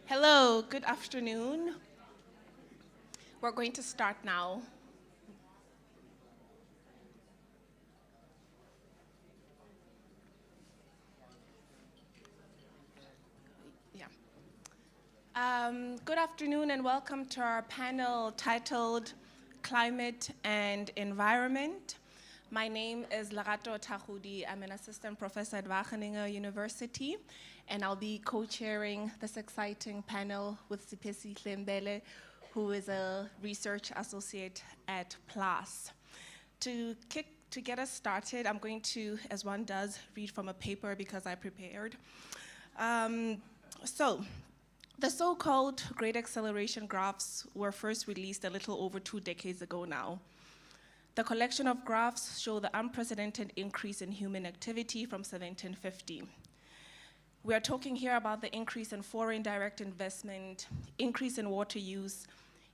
Hello, good afternoon. We're going to start now. Yeah. Good afternoon and welcome to our panel titled Climate and Environment. My name is Lerato Thakholi. I'm an assistant professor at Wageningen University, and I'll be co-chairing this exciting panel with Siphesihle Mbhele, who is a research associate at PLAAS. To get us started, I'm going to, as one does, read from a paper because I prepared. The so-called Great Acceleration graphs were first released a little over 2 decades ago now. The collection of graphs show the unprecedented increase in human activity from 1750. We are talking here about the increase in foreign direct investment, increase in water use,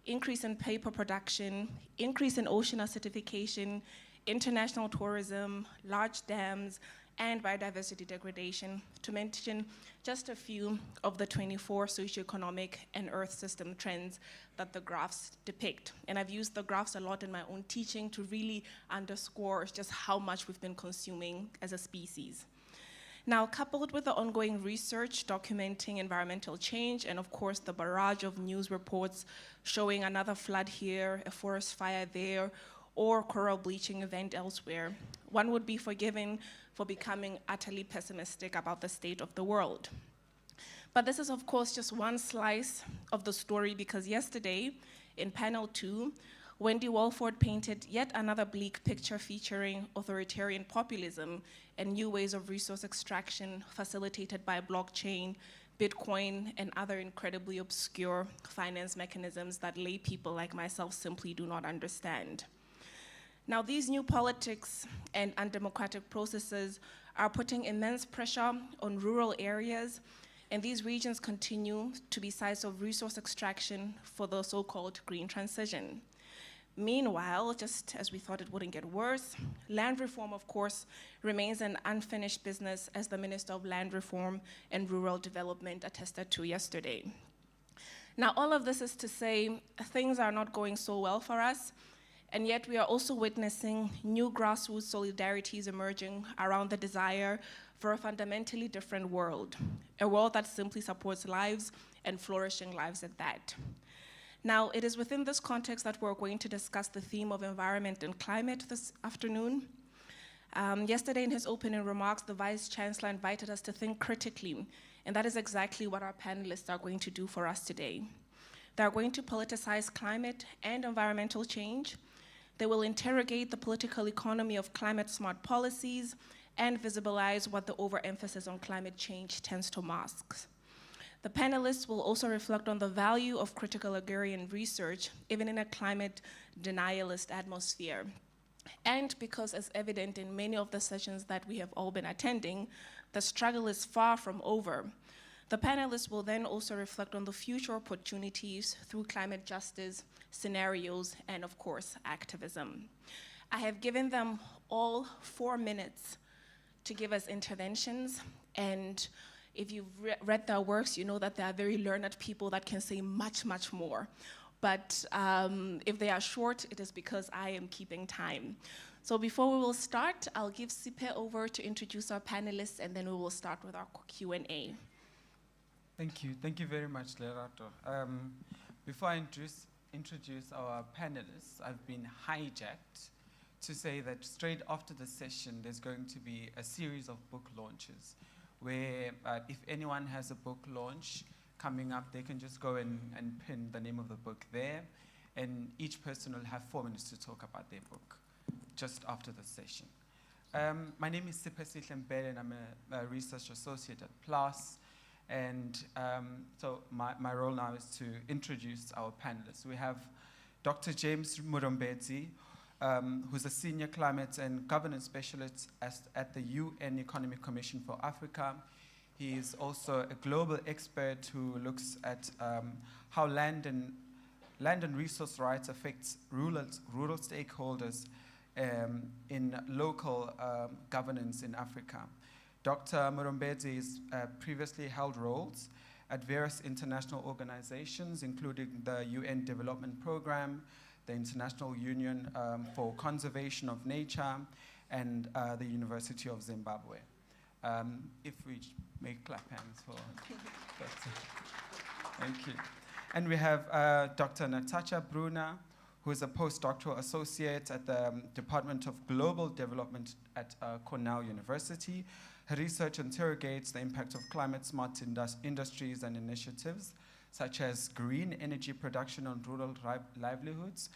increase in paper production, increase in ocean acidification, international tourism, large dams, and biodiversity degradation, to mention just a few of the 24 socioeconomic and Earth system trends that the graphs depict. And I've used the graphs a lot in my own teaching to really underscore just how much we've been consuming as a species. Now, coupled with the ongoing research documenting environmental change, and of course the barrage of news reports showing another flood here, a forest fire there, or coral bleaching event elsewhere, one would be forgiven for becoming utterly pessimistic about the state of the world. But this is, of course, just one slice of the story, because yesterday, in panel 2, Wendy Walford painted yet another bleak picture featuring authoritarian populism and new ways of resource extraction facilitated by blockchain, Bitcoin, and other incredibly obscure finance mechanisms that lay people like myself simply do not understand. Now, these new politics and undemocratic processes are putting immense pressure on rural areas, and these regions continue to be sites of resource extraction for the so-called green transition. Meanwhile, just as we thought it wouldn't get worse, land reform, of course, remains an unfinished business, as the Minister of Land Reform and Rural Development attested to yesterday. Now, all of this is to say things are not going so well for us, and yet we are also witnessing new grassroots solidarities emerging around the desire for a fundamentally different world, a world that simply supports lives and flourishing lives at that. Now, it is within this context that we're going to discuss the theme of environment and climate this afternoon. Yesterday in his opening remarks, the Vice Chancellor invited us to think critically, and that is exactly what our panelists are going to do for us today. They are going to politicize climate and environmental change. They will interrogate the political economy of climate-smart policies and visibilize what the overemphasis on climate change tends to mask. The panelists will also reflect on the value of critical agrarian research, even in a climate denialist atmosphere. And because, as evident in many of the sessions that we have all been attending, the struggle is far from over. The panelists will then also reflect on the future opportunities through climate justice, scenarios, and of course, activism. I have given them all 4 minutes to give us interventions, and if you've read their works, you know that they are very learned people that can say much, much more. But if they are short, it is because I am keeping time. So before we will start, I'll give Sipe over to introduce our panelists, and then we will start with our Q&A. Thank you very much, Lerato. Before I introduce our panelists, I've been hijacked to say that straight after the session, there's going to be a series of book launches where if anyone has a book launch coming up, they can just go and pin the name of the book there, and each person will have 4 minutes to talk about their book just after the session. My name is Siphesihle Mbhele, and I'm a research associate at PLAAS. And so my role now is to introduce our panelists. We have Dr. James Murombedzi, who's a senior climate and governance specialist at the UN Economic Commission for Africa. He is also a global expert who looks at how land and resource rights affects rural stakeholders in local governance in Africa. Dr. Murombedzi has previously held roles at various international organizations, including the UN Development Programme, the International Union for Conservation of Nature, and the University of Zimbabwe. If we may clap hands for Dr. Thank you. And we have Dr. Natacha Bruna, who is a postdoctoral associate at the Department of Global Development at Cornell University. Her research interrogates the impact of climate-smart industries and initiatives, such as green energy production on rural livelihoods.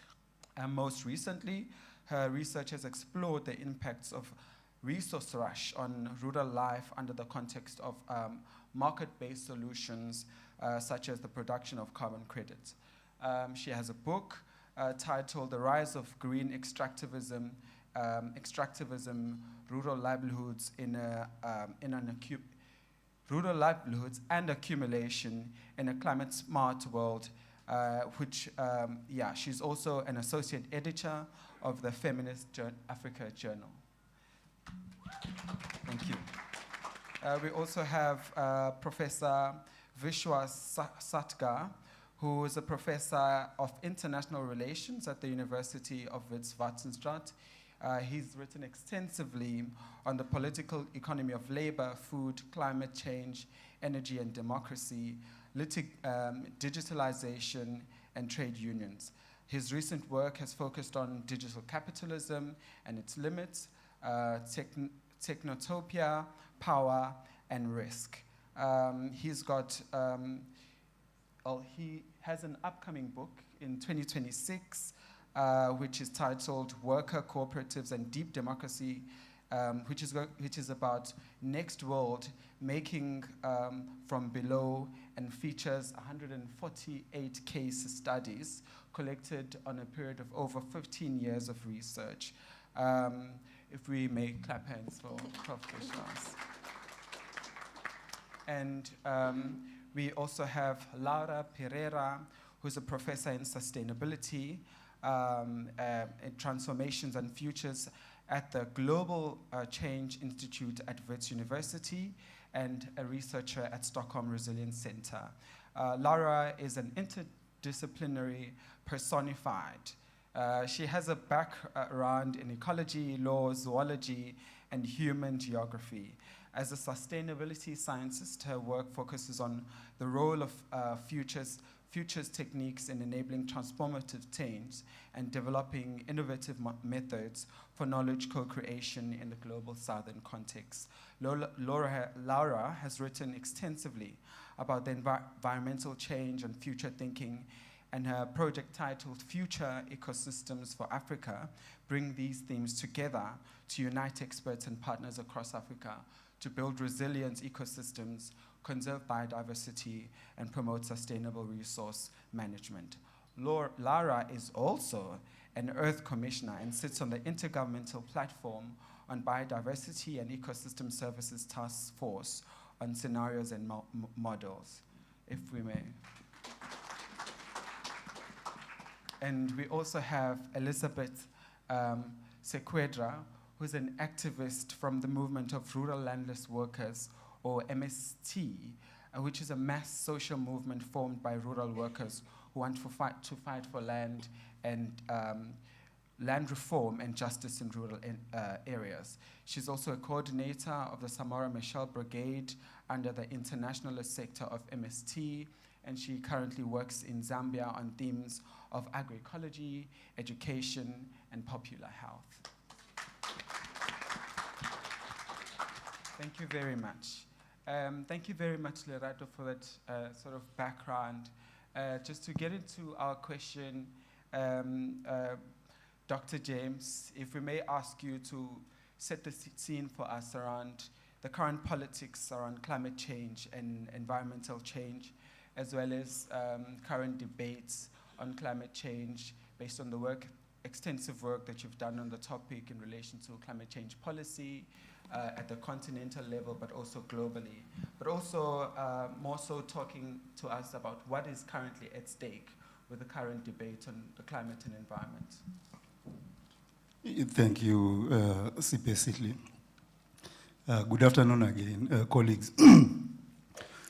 And most recently, her research has explored the impacts of resource rush on rural life under the context of market-based solutions, such as the production of carbon credits. She has a book titled The Rise of Green Extractivism, Rural Livelihoods Rural Livelihoods and Accumulation in a Climate-Smart World, she's also an associate editor of the Feminist Africa Journal. Thank you. We also have Professor Vishwas Satgar, who is a professor of international relations at the University of Witwatersrand. He's written extensively on the political economy of labor, food, climate change, energy and democracy, digitalization, and trade unions. His recent work has focused on digital capitalism and its limits, technotopia, power, and risk. He has an upcoming book in 2026, which is titled Worker Cooperatives and Deep Democracy, which is about next world making from below, and features 148 case studies collected on a period of over 15 years of research. If we may clap hands for Prof. Vishwas. And we also have Laura Perreira, who's a professor in sustainability, transformations and futures at the Global Change Institute at Wits University, and a researcher at Stockholm Resilience Center. Laura is an interdisciplinary personified. She has a background in ecology, law, zoology, and human geography. As a sustainability scientist, her work focuses on the role of futures techniques in enabling transformative change and developing innovative methods for knowledge co-creation in the global southern context. Laura has written extensively about the environmental change and future thinking, and her project titled Future Ecosystems for Africa bring these themes together to unite experts and partners across Africa to build resilient ecosystems, conserve biodiversity, and promote sustainable resource management. Lara is also an Earth Commissioner and sits on the Intergovernmental Platform on Biodiversity and Ecosystem Services Task Force on Scenarios and Models, if we may. And we also have Elizabet Cerqueira, who's an activist from the movement of Rural Landless Workers, or MST, which is a mass social movement formed by rural workers who want to fight for land and land reform and justice in rural areas. She's also a coordinator of the Samora Machel Brigade under the internationalist sector of MST, and she currently works in Zambia on themes of agroecology, education, and popular health. Thank you very much. Thank you very much, Lerato, for that sort of background. Just to get into our question, Dr. James, if we may ask you to set the scene for us around the current politics around climate change and environmental change, as well as current debates on climate change based on the extensive work that you've done on the topic in relation to climate change policy at the continental level, but also globally. But also more so talking to us about what is currently at stake with the current debate on the climate and environment. Thank you, Siphesihle. Good afternoon again, colleagues.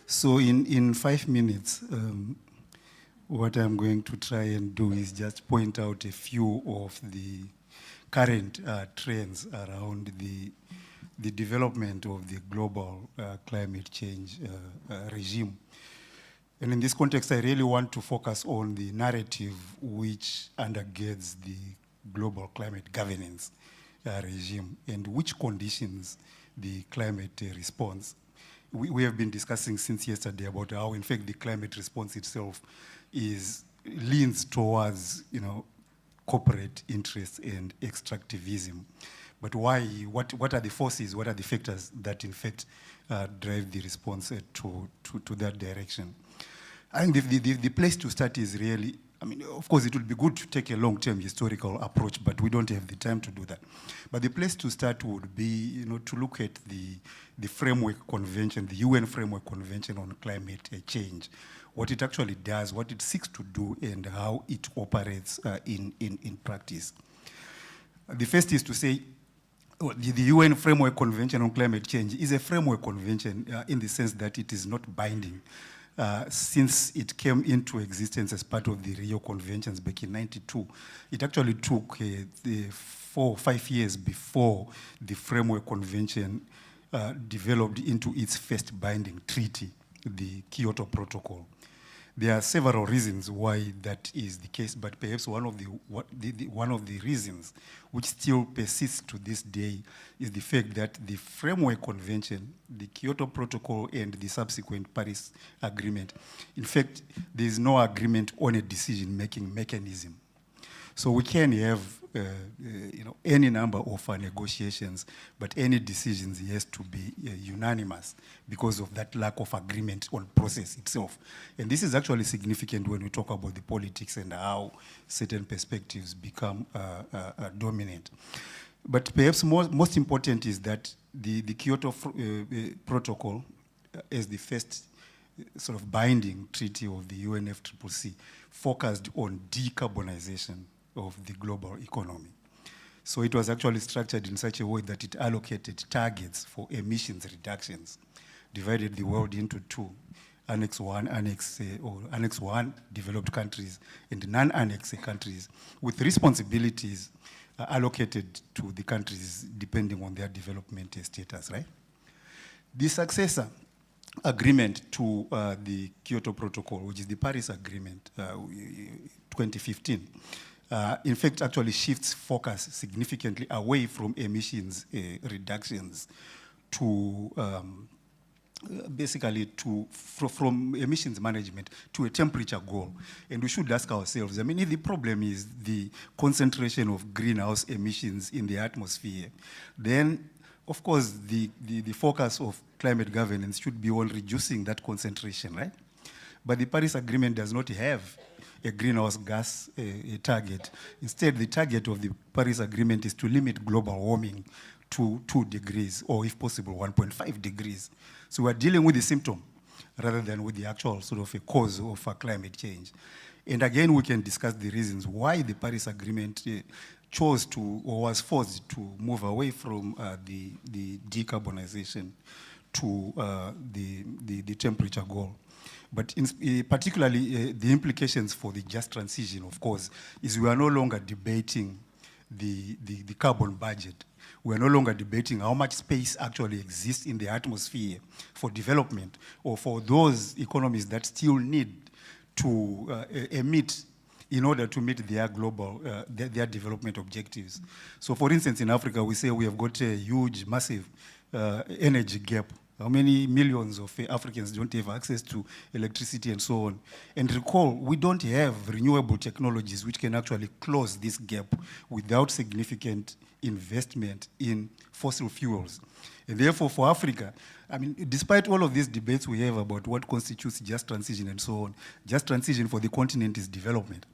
So in 5 minutes, what I'm going to try and do is just point out a few of the current trends around the development of the global climate change regime. And in this context, I really want to focus on the narrative which undergirds the global climate governance regime and which conditions the climate response. We have been discussing since yesterday about how, in fact, the climate response itself leans towards, corporate interests and extractivism. But why? What are the forces? What are the factors that, in fact, drive the response to that direction? I think the place to start is really, of course, it would be good to take a long-term historical approach, but we don't have the time to do that. But the place to start would be, to look at the framework convention, the UN Framework Convention on Climate Change, what it actually does, what it seeks to do, and how it operates in practice. The first is to say, the UN Framework Convention on Climate Change is a framework convention in the sense that it is not binding. Since it came into existence as part of the Rio Conventions back in '92, it actually took 4 or 5 years before the Framework Convention developed into its first binding treaty, the Kyoto Protocol. There are several reasons why that is the case, but perhaps one of the reasons which still persists to this day is the fact that the Framework Convention, the Kyoto Protocol, and the subsequent Paris Agreement, in fact, there is no agreement on a decision-making mechanism. So we can have any number of negotiations, but any decisions has to be unanimous because of that lack of agreement on process itself. And this is actually significant when we talk about the politics and how certain perspectives become dominant. But perhaps most important is that the Kyoto Protocol, as the first sort of binding treaty of the UNFCCC, focused on decarbonization of the global economy. So it was actually structured in such a way that it allocated targets for emissions reductions, divided the world into two, Annex 1, Annex 1 developed countries and non-Annex countries, with responsibilities allocated to the countries depending on their development status, right? The successor agreement to the Kyoto Protocol, which is the Paris Agreement, 2015, in fact, actually shifts focus significantly away from emissions reductions to basically from emissions management to a temperature goal. And we should ask ourselves, if the problem is the concentration of greenhouse emissions in the atmosphere, then of course the focus of climate governance should be on reducing that concentration, right? But the Paris Agreement does not have a greenhouse gas target. Instead, the target of the Paris Agreement is to limit global warming to 2 degrees, or if possible, 1.5 degrees. So we're dealing with the symptom rather than with the actual sort of a cause of climate change. And again, we can discuss the reasons why the Paris Agreement chose to, or was forced to move away from the decarbonization to the temperature goal. But particularly the implications for the just transition, of course, is we are no longer debating the carbon budget. We are no longer debating how much space actually exists in the atmosphere for development or for those economies that still need to emit in order to meet their global, their development objectives. So for instance, in Africa, we say we have got a huge, massive energy gap. How many millions of Africans don't have access to electricity and so on? And recall, we don't have renewable technologies which can actually close this gap without significant investment in fossil fuels. And therefore, for Africa, despite all of these debates we have about what constitutes just transition and so on, just transition for the continent is development.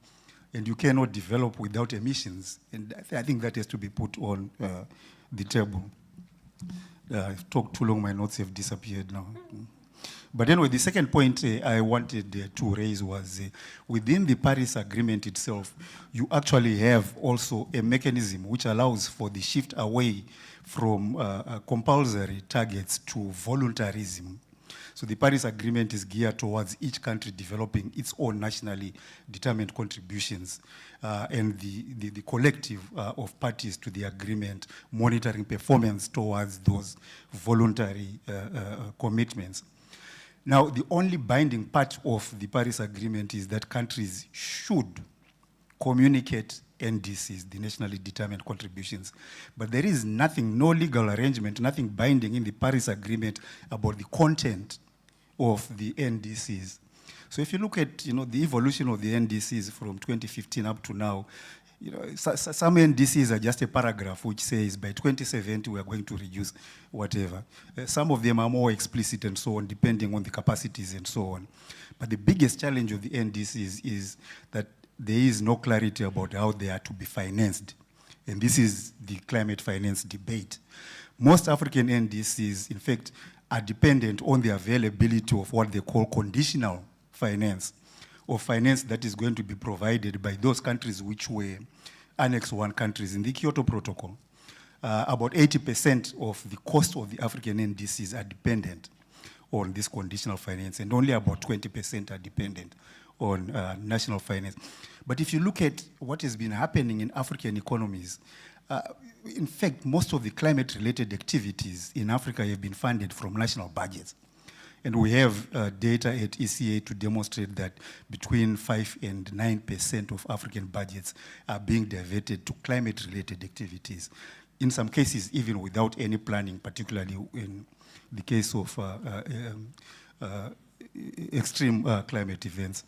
And you cannot develop without emissions. And I think that has to be put on the table. I've talked too long, my notes have disappeared now. But anyway, the second point I wanted to raise was within the Paris Agreement itself, you actually have also a mechanism which allows for the shift away from compulsory targets to voluntarism. So the Paris Agreement is geared towards each country developing its own nationally determined contributions, and the collective of parties to the agreement monitoring performance towards those voluntary commitments. Now, the only binding part of the Paris Agreement is that countries should communicate NDCs, the nationally determined contributions. But there is nothing, no legal arrangement, nothing binding in the Paris Agreement about the content of the NDCs. So if you look at, the evolution of the NDCs from 2015 up to now, some NDCs are just a paragraph which says by 2070 we are going to reduce whatever. Some of them are more explicit and so on, depending on the capacities and so on. But the biggest challenge of the NDCs is that there is no clarity about how they are to be financed. And this is the climate finance debate. Most African NDCs, in fact, are dependent on the availability of what they call conditional finance, or finance that is going to be provided by those countries which were Annex 1 countries in the Kyoto Protocol. About 80% of the cost of the African NDCs are dependent on this conditional finance, and only about 20% are dependent on national finance. But if you look at what has been happening in African economies, in fact, most of the climate-related activities in Africa have been funded from national budgets. And we have data at ECA to demonstrate that between 5 and 9% of African budgets are being diverted to climate-related activities. In some cases, even without any planning, particularly in the case of extreme climate events,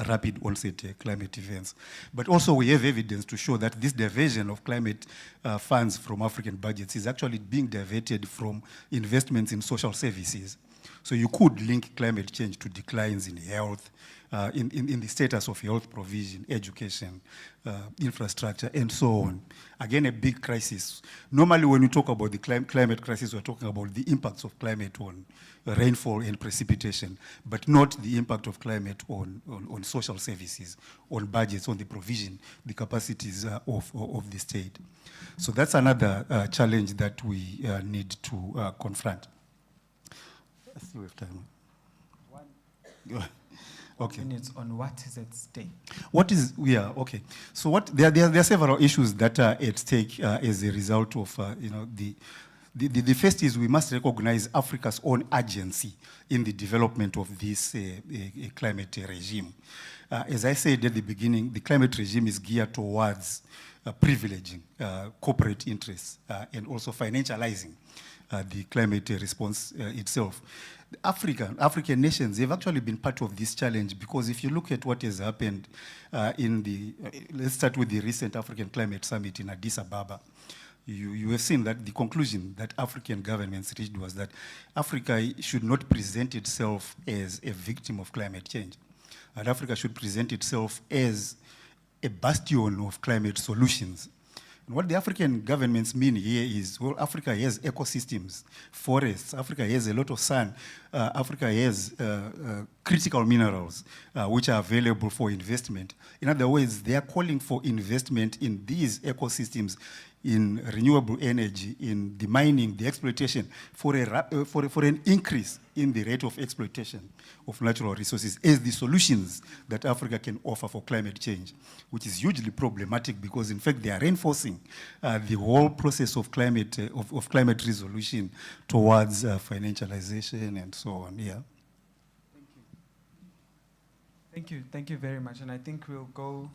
rapid onset climate events. But also we have evidence to show that this diversion of climate funds from African budgets is actually being diverted from investments in social services. So you could link climate change to declines in health, in the status of health provision, education, infrastructure, and so on. Again, a big crisis. Normally when we talk about the climate crisis, we're talking about the impacts of climate on rainfall and precipitation, but not the impact of climate on social services, on budgets, on the provision, the capacities of the state. So that's another challenge that we need to confront. I still have time. Okay. Minutes on what is at stake. Okay. So there are several issues that are at stake as a result of, the first is we must recognize Africa's own urgency in the development of this climate regime. As I said at the beginning, the climate regime is geared towards privileging corporate interests and also financializing the climate response itself. African nations have actually been part of this challenge, because if you look at what has happened let's start with the recent African Climate Summit in Addis Ababa. You have seen that the conclusion that African governments reached was that Africa should not present itself as a victim of climate change. And Africa should present itself as a bastion of climate solutions. And what the African governments mean here is, well, Africa has ecosystems, forests, Africa has a lot of sun, Africa has critical minerals which are available for investment. In other words, they are calling for investment in these ecosystems, in renewable energy, in the mining, the exploitation, for an increase in the rate of exploitation of natural resources as the solutions that Africa can offer for climate change, which is hugely problematic, because in fact they are reinforcing the whole process of climate resolution towards financialization and so on. Yeah. Thank you very much. And I think we'll go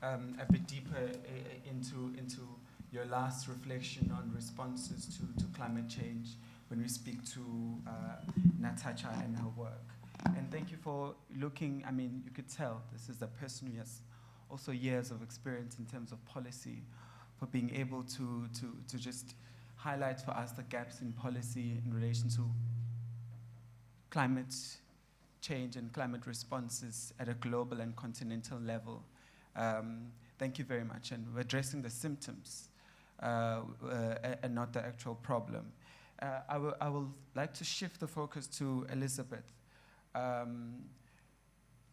a bit deeper into your last reflection on responses to climate change when we speak to Natacha and her work. And thank you for looking, you could tell this is a person who has also years of experience in terms of policy, for being able to just highlight for us the gaps in policy in relation to climate change and climate responses at a global and continental level. Thank you very much. And we're addressing the symptoms and not the actual problem. I will like to shift the focus to Elizabet,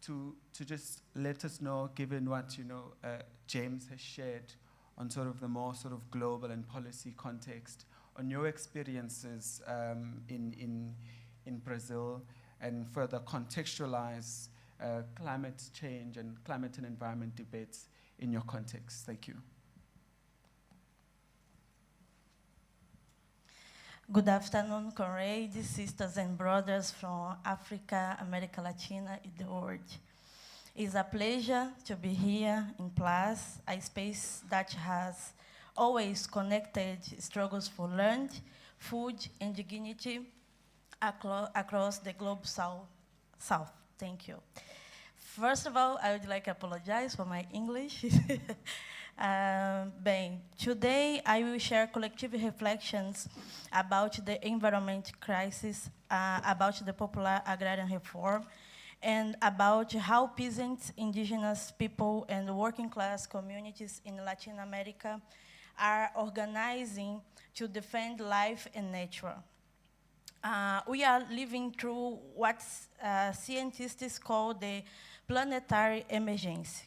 to just let us know, given what James has shared on sort of the more sort of global and policy context, on your experiences in in Brazil and further contextualize climate change and climate and environment debates in your context. Thank you. Good afternoon, comrades, sisters and brothers from Africa, America Latina, and the world. It's a pleasure to be here in PLAAS, a space that has always connected struggles for land, food, and dignity across the globe south. Thank you. First of all, I would like to apologize for my English. Today I will share collective reflections about the environment crisis, about the popular agrarian reform, and about how peasants, indigenous people, and working class communities in Latin America are organizing to defend life and nature. We are living through what scientists call the planetary emergency.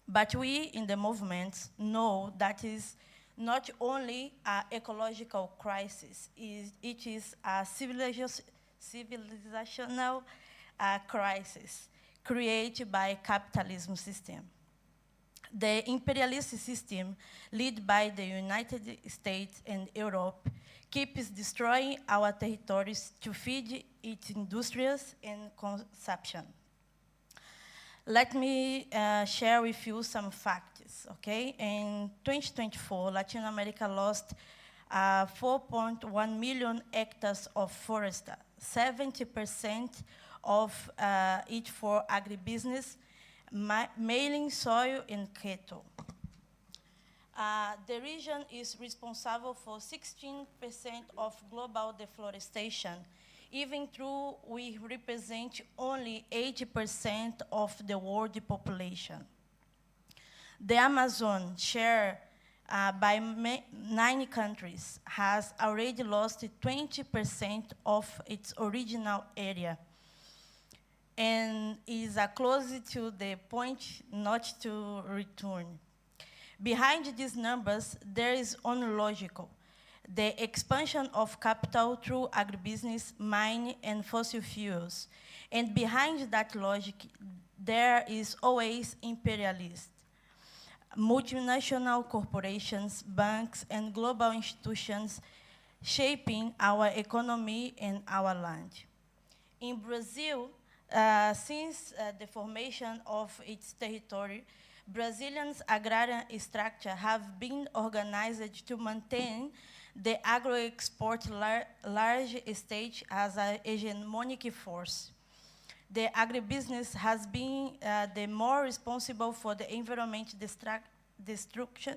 But we in the movement know that is not only an ecological crisis, it is a civilizational crisis created by capitalism system. The imperialist system, led by the United States and Europe, keeps destroying our territories to feed its industries and consumption. Let me share with you some facts, okay? In 2024, Latin America lost 4.1 million hectares of forest, 70% of it for agribusiness, mailing soil and cattle. The region is responsible for 16% of global deforestation, even though we represent only 80% of the world population. The Amazon, shared by 9 countries, has already lost 20% of its original area, and is close to the point not to return. Behind these numbers, there is only logical. The expansion of capital through agribusiness, mining, and fossil fuels. And behind that logic, there is always imperialist. Multinational corporations, banks, and global institutions shaping our economy and our land. In Brazil, since the formation of its territory, Brazilians' agrarian structure have been organized to maintain the agro-export large stage as an hegemonic force. The agribusiness has been the more responsible for the environment destruction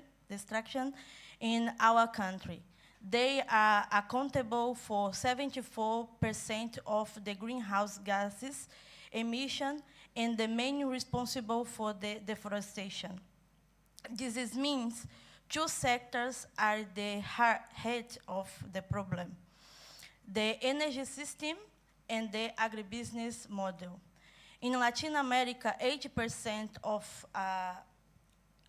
in our country. They are accountable for 74% of the greenhouse gases emission and the main responsible for the deforestation. This means 2 sectors are the heart of the problem: the energy system and the agribusiness model. In Latin America, 80% of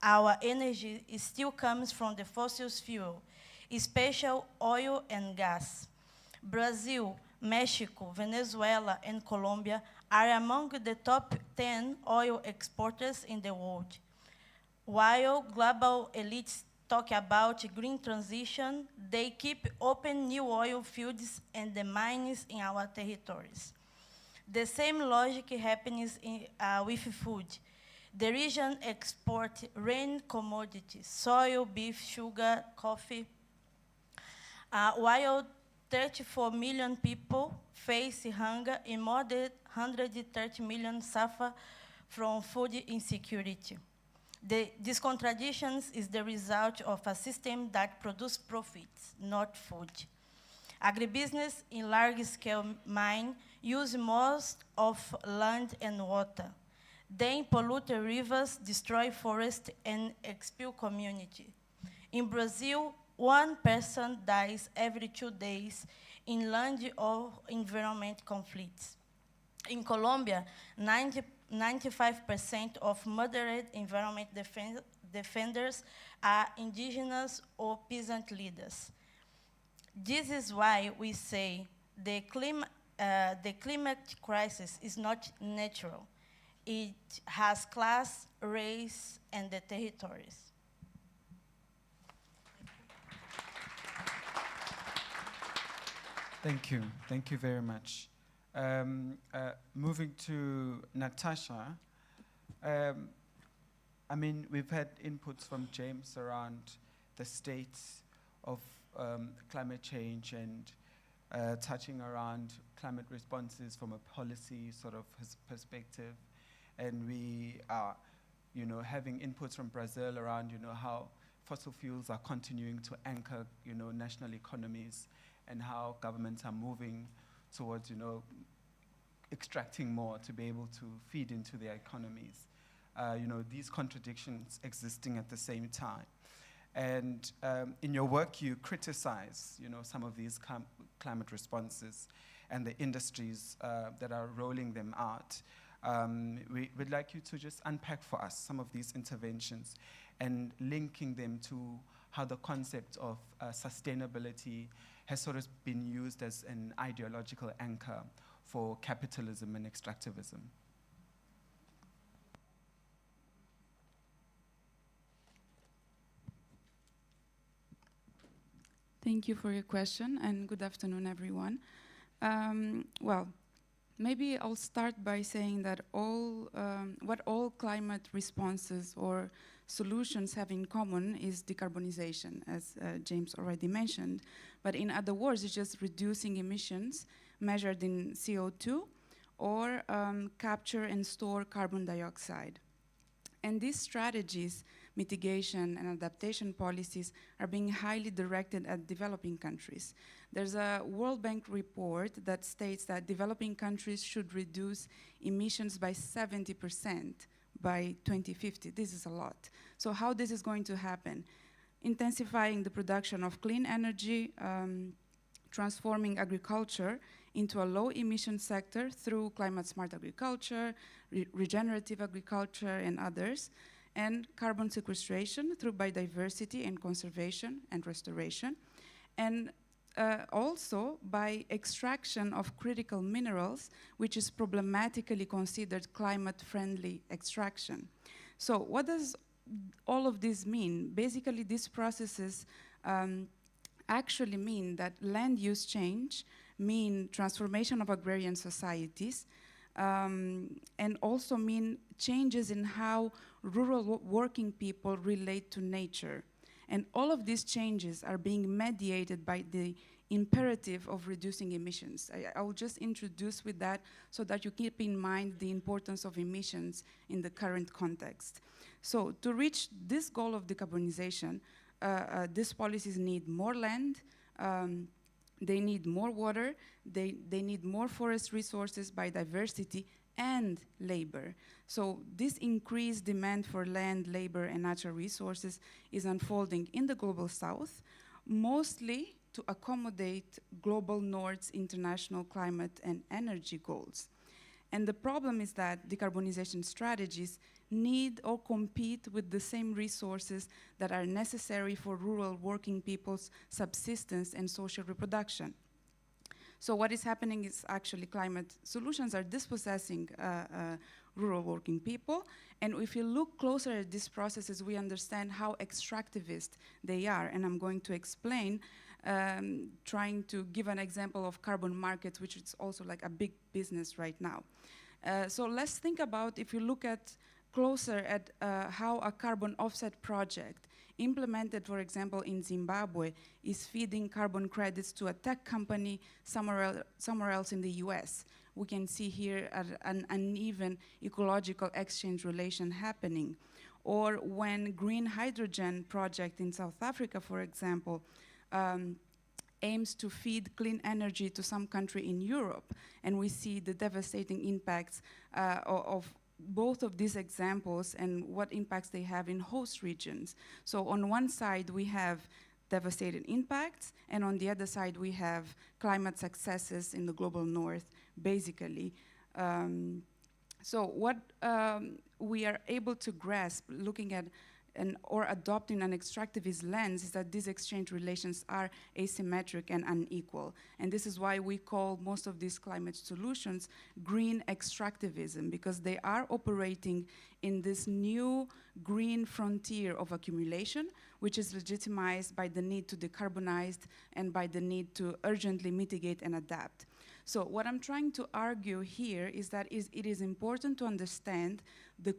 our energy still comes from the fossil fuel, especially oil and gas. Brazil, Mexico, Venezuela, and Colombia are among the top 10 oil exporters in the world. While global elites talk about green transition, they keep open new oil fields and the mines in our territories. The same logic happens with food. The region exports rain commodities, soy, beef, sugar, coffee, while 34 million people face hunger and more than 130 million suffer from food insecurity. These contradictions is the result of a system that produces profits, not food. Agribusiness in large-scale mine use most of land and water. They pollute rivers, destroy forests, and expel community. In Brazil, 1 person dies every 2 days in land or environment conflicts. In Colombia, 95% of murdered environment defenders are indigenous or peasant leaders. This is why we say the the climate crisis is not natural. It has class, race, and the territories. Thank you very much. Moving to Natacha, I mean, we've had inputs from James around the states of climate change and touching around climate responses from a policy sort of perspective. And we are, having inputs from Brazil around, how fossil fuels are continuing to anchor, national economies, and how governments are moving towards, extracting more to be able to feed into their economies. These contradictions existing at the same time. And in your work, you criticize, some of these climate responses and the industries that are rolling them out. We'd like you to just unpack for us some of these interventions and linking them to how the concept of sustainability has sort of been used as an ideological anchor for capitalism and extractivism. Thank you for your question, and good afternoon, everyone. Well, maybe I'll start by saying that what all climate responses or solutions have in common is decarbonization, as James already mentioned. But in other words, it's just reducing emissions measured in CO2 or capture and store carbon dioxide. And these strategies, mitigation and adaptation policies, are being highly directed at developing countries. There's a World Bank report that states that developing countries should reduce emissions by 70% by 2050. This is a lot. So how this is going to happen? Intensifying the production of clean energy, transforming agriculture into a low-emission sector through climate-smart agriculture, regenerative agriculture, and others, and carbon sequestration through biodiversity and conservation and restoration, and also by extraction of critical minerals, which is problematically considered climate-friendly extraction. So what does all of this mean? Basically, these processes actually mean that land use change mean transformation of agrarian societies, and also mean changes in how rural working people relate to nature. And all of these changes are being mediated by the imperative of reducing emissions. I will just introduce with that so that you keep in mind the importance of emissions in the current context. So to reach this goal of decarbonization, these policies need more land, they need more water, they need more forest resources, biodiversity, and labor. So this increased demand for land, labor, and natural resources is unfolding in the global south, mostly to accommodate global north's international climate and energy goals. And the problem is that decarbonization strategies need or compete with the same resources that are necessary for rural working people's subsistence and social reproduction. So what is happening is actually climate solutions are dispossessing rural working people. And if you look closer at these processes, we understand how extractivist they are. And I'm going to explain, trying to give an example of carbon markets, which is also like a big business right now. So let's think about, if you look at closer at how a carbon offset project implemented, for example, in Zimbabwe, is feeding carbon credits to a tech company somewhere else in the US. We can see here an uneven ecological exchange relation happening. Or when green hydrogen project in South Africa, for example, aims to feed clean energy to some country in Europe, and we see the devastating impacts of both of these examples and what impacts they have in host regions. So on one side, we have devastating impacts, and on the other side, we have climate successes in the global north, basically. So what we are able to grasp, looking at or adopting an extractivist lens is that these exchange relations are asymmetric and unequal. And this is why we call most of these climate solutions green extractivism, because they are operating in this new green frontier of accumulation, which is legitimized by the need to decarbonize and by the need to urgently mitigate and adapt. So what I'm trying to argue here is that it is important to understand the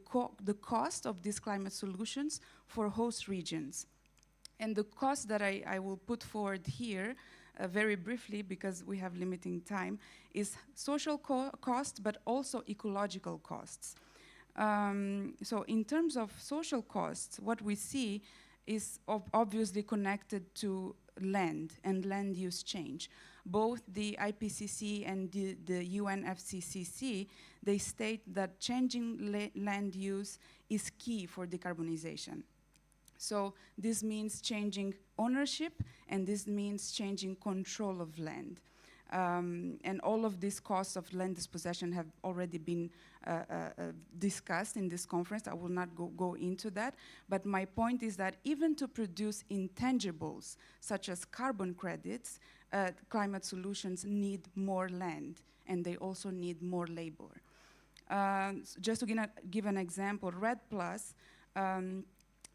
cost of these climate solutions for host regions. And the cost that I will put forward here very briefly, because we have limiting time, is social cost, but also ecological costs. So in terms of social costs, what we see is obviously connected to land and land use change. Both the IPCC and the UNFCCC, they state that changing land use is key for decarbonization. So this means changing ownership, and this means changing control of land. And all of these costs of land dispossession have already been discussed in this conference. I will not go into that. But my point is that even to produce intangibles, such as carbon credits, climate solutions need more land, and they also need more labor. Just to give an example, REDD+,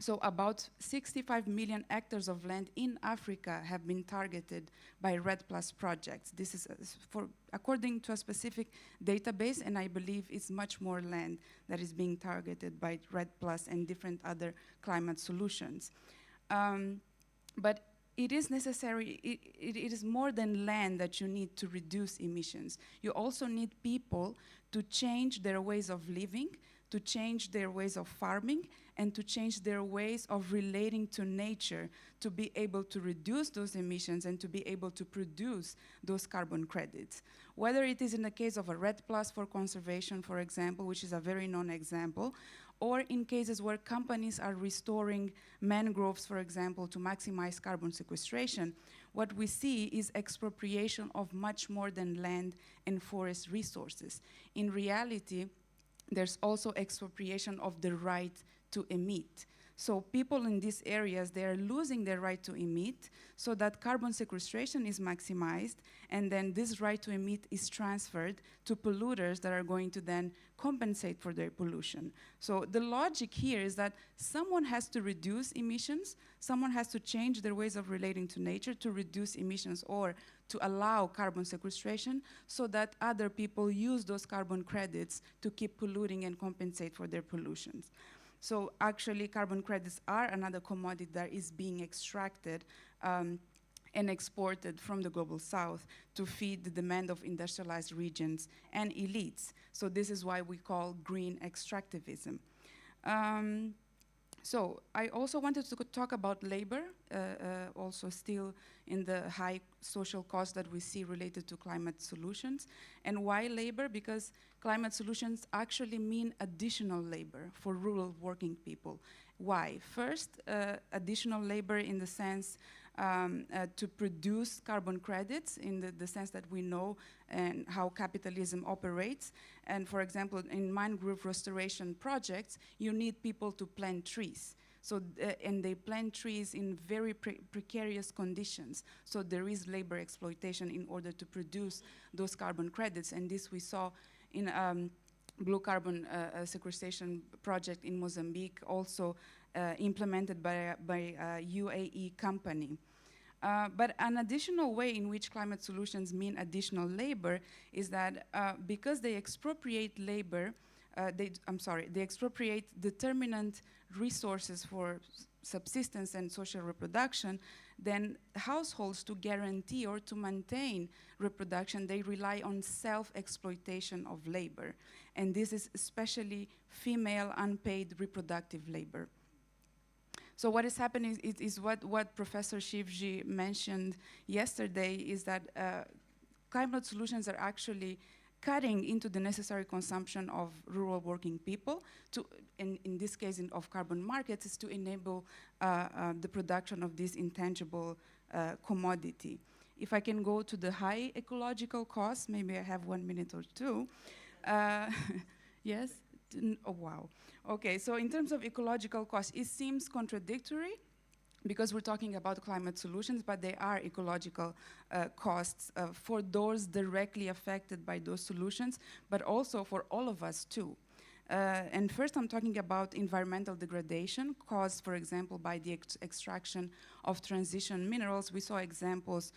so about 65 million hectares of land in Africa have been targeted by REDD+ projects. This is according to a specific database, and I believe it's much more land that is being targeted by REDD+ and different other climate solutions. But it is necessary, it is more than land that you need to reduce emissions. You also need people to change their ways of living, to change their ways of farming, and to change their ways of relating to nature to be able to reduce those emissions and to be able to produce those carbon credits. Whether it is in the case of a REDD+ for conservation, for example, which is a very known example, or in cases where companies are restoring mangroves, for example, to maximize carbon sequestration, what we see is expropriation of much more than land and forest resources. In reality, there's also expropriation of the right to emit. So people in these areas, they are losing their right to emit so that carbon sequestration is maximized, and then this right to emit is transferred to polluters that are going to then compensate for their pollution. So the logic here is that someone has to reduce emissions, someone has to change their ways of relating to nature to reduce emissions or to allow carbon sequestration so that other people use those carbon credits to keep polluting and compensate for their pollutions. So actually, carbon credits are another commodity that is being extracted and exported from the global south to feed the demand of industrialized regions and elites. So this is why we call green extractivism. So I also wanted to talk about labor, also still in the high social costs that we see related to climate solutions. And why labor? Because climate solutions actually mean additional labor for rural working people. Why? First, additional labor in the sense to produce carbon credits in the sense that we know and how capitalism operates. And for example, in mangrove restoration projects, you need people to plant trees. So, and they plant trees in very precarious conditions. So there is labor exploitation in order to produce those carbon credits. And this we saw in blue carbon sequestration project in Mozambique, also implemented by a UAE company. But an additional way in which climate solutions mean additional labor is that because they expropriate labor, they expropriate determinant resources for subsistence and social reproduction, then households to guarantee or to maintain reproduction, they rely on self-exploitation of labor. And this is especially female unpaid reproductive labor. So what is happening is what Professor Shivji mentioned yesterday is that climate solutions are actually cutting into the necessary consumption of rural working people, to, in this case of carbon markets, is to enable the production of this intangible commodity. If I can go to the high ecological costs, maybe I have 1 minute or two. Yes, oh, wow. Okay, so in terms of ecological costs, it seems contradictory because we're talking about climate solutions, but there are ecological costs for those directly affected by those solutions, but also for all of us too. And first I'm talking about environmental degradation caused, for example, by the extraction of transition minerals. We saw examples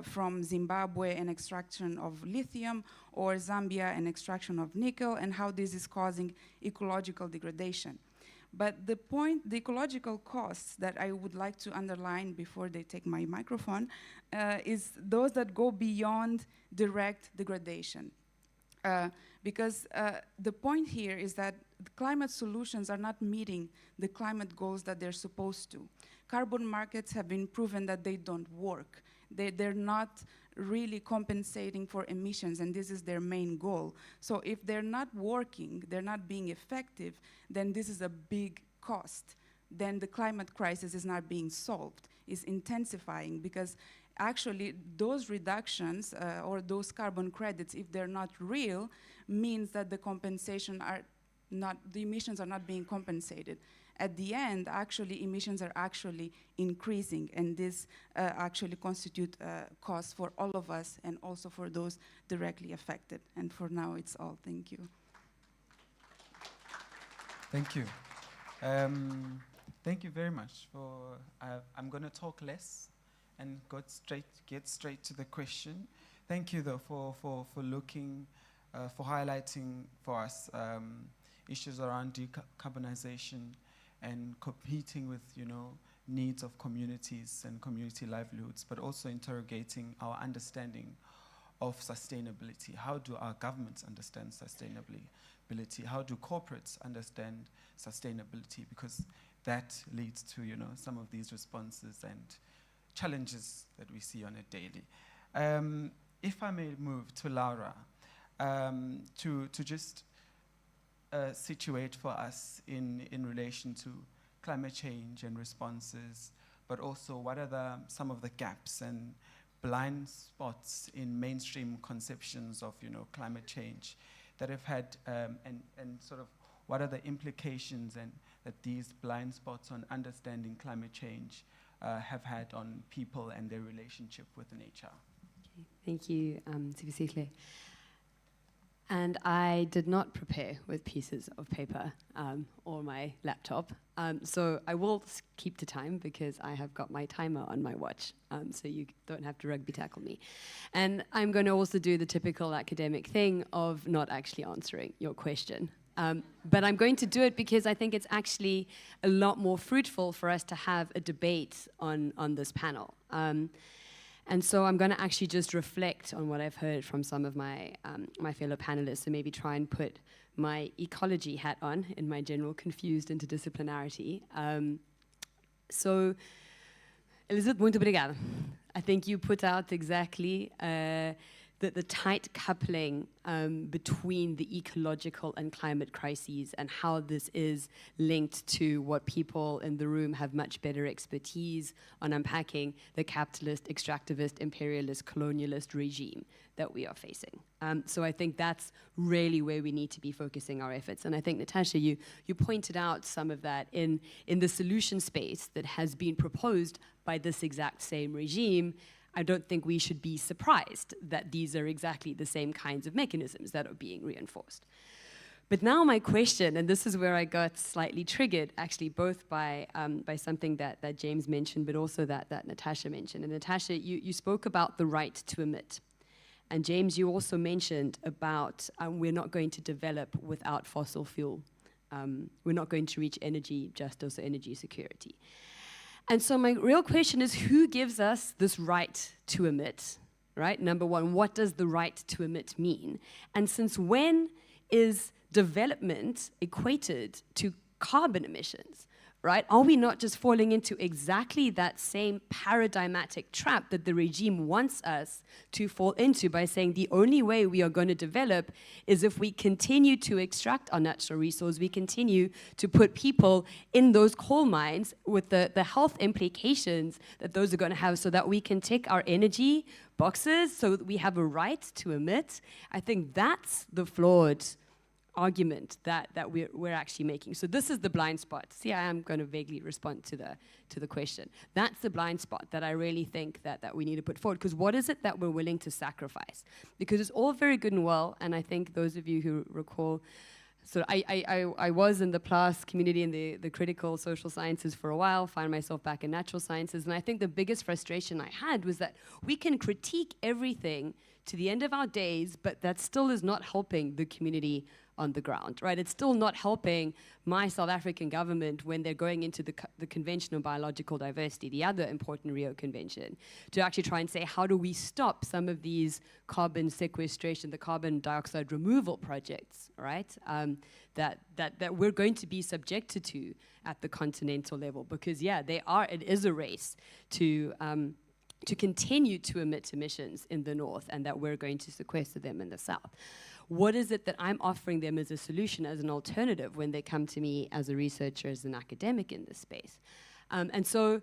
from Zimbabwe, an extraction of lithium, or Zambia, an extraction of nickel, and how this is causing ecological degradation. But the ecological costs that I would like to underline before they take my microphone is those that go beyond direct degradation. Because the point here is that climate solutions are not meeting the climate goals that they're supposed to. Carbon markets have been proven that they don't work. They're not really compensating for emissions, and this is their main goal. So if they're not working, they're not being effective, then this is a big cost. Then the climate crisis is not being solved, it's intensifying, because actually those reductions or those carbon credits, if they're not real, means that the emissions are not being compensated. At the end, actually, emissions are actually increasing, and this actually constitute costs for all of us and also for those directly affected. And for now, it's all. Thank you. Thank you. Thank you very much for. I'm going to talk less and get straight to the question. Thank you, though, for looking, for highlighting for us issues around decarbonization and competing with, needs of communities and community livelihoods, but also interrogating our understanding of sustainability. How do our governments understand sustainability? How do corporates understand sustainability? Because that leads to, some of these responses and challenges that we see on a daily. If I may move to Laura, to just situate for us in relation to climate change and responses, but also what are some of the gaps and blind spots in mainstream conceptions of climate change that have had and sort of what are the implications and that these blind spots on understanding climate change have had on people and their relationship with nature. Okay. Thank you, Siphesihle. And I did not prepare with pieces of paper or my laptop. So I will keep to time because I have got my timer on my watch. So you don't have to rugby tackle me. And I'm going to also do the typical academic thing of not actually answering your question. But I'm going to do it because I think it's actually a lot more fruitful for us to have a debate on this panel. And so I'm going to actually just reflect on what I've heard from some of my fellow panelists, and maybe try and put my ecology hat on in my general confused interdisciplinarity. So, Elizabet, muito obrigada. I think you put out exactly the tight coupling between the ecological and climate crises and how this is linked to what people in the room have much better expertise on unpacking, the capitalist, extractivist, imperialist, colonialist regime that we are facing. So I think that's really where we need to be focusing our efforts. And I think, Natacha, you pointed out some of that in the solution space that has been proposed by this exact same regime. I don't think we should be surprised that these are exactly the same kinds of mechanisms that are being reinforced. But now my question, and this is where I got slightly triggered, actually, both by something that James mentioned, but also that Natacha mentioned. And Natacha, you spoke about the right to emit. And James, you also mentioned about we're not going to develop without fossil fuel. We're not going to reach energy justice or energy security. And so my real question is, who gives us this right to emit, right? Number one, what does the right to emit mean? And since when is development equated to carbon emissions, right? Are we not just falling into exactly that same paradigmatic trap that the regime wants us to fall into by saying the only way we are going to develop is if we continue to extract our natural resource, we continue to put people in those coal mines with the health implications that those are going to have so that we can tick our energy boxes, so that we have a right to emit? I think that's the flawed argument that we're actually making. So this is the blind spot. See, I am going to vaguely respond to the question. That's the blind spot that I really think that we need to put forward, because what is it that we're willing to sacrifice? Because it's all very good and well, and I think those of you who recall, so I was in the PLAAS community in the critical social sciences for a while, find myself back in natural sciences, and I think the biggest frustration I had was that we can critique everything to the end of our days, but that still is not helping the community on the ground, right? It's still not helping my South African government when they're going into the Convention on Biological Diversity, the other important Rio Convention, to actually try and say, how do we stop some of these carbon sequestration, the carbon dioxide removal projects, right? That we're going to be subjected to at the continental level, because it is a race to continue to emit emissions in the north, and that we're going to sequester them in the south. What is it that I'm offering them as a solution, as an alternative, when they come to me as a researcher, as an academic in this space? And so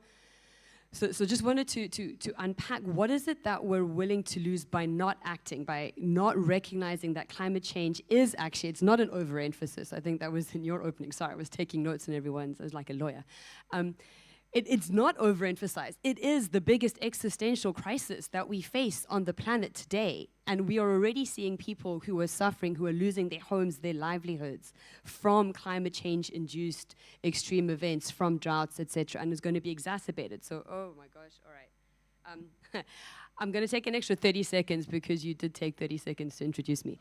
just wanted to unpack what is it that we're willing to lose by not acting, by not recognizing that climate change is actually, it's not an overemphasis. I think that was in your opening. Sorry, I was taking notes and everyone's, I was like a lawyer. It's not overemphasized. It is the biggest existential crisis that we face on the planet today. And we are already seeing people who are suffering, who are losing their homes, their livelihoods from climate change-induced extreme events, from droughts, etc., and it's going to be exacerbated. So, oh my gosh, all right. I'm going to take an extra 30 seconds because you did take 30 seconds to introduce me.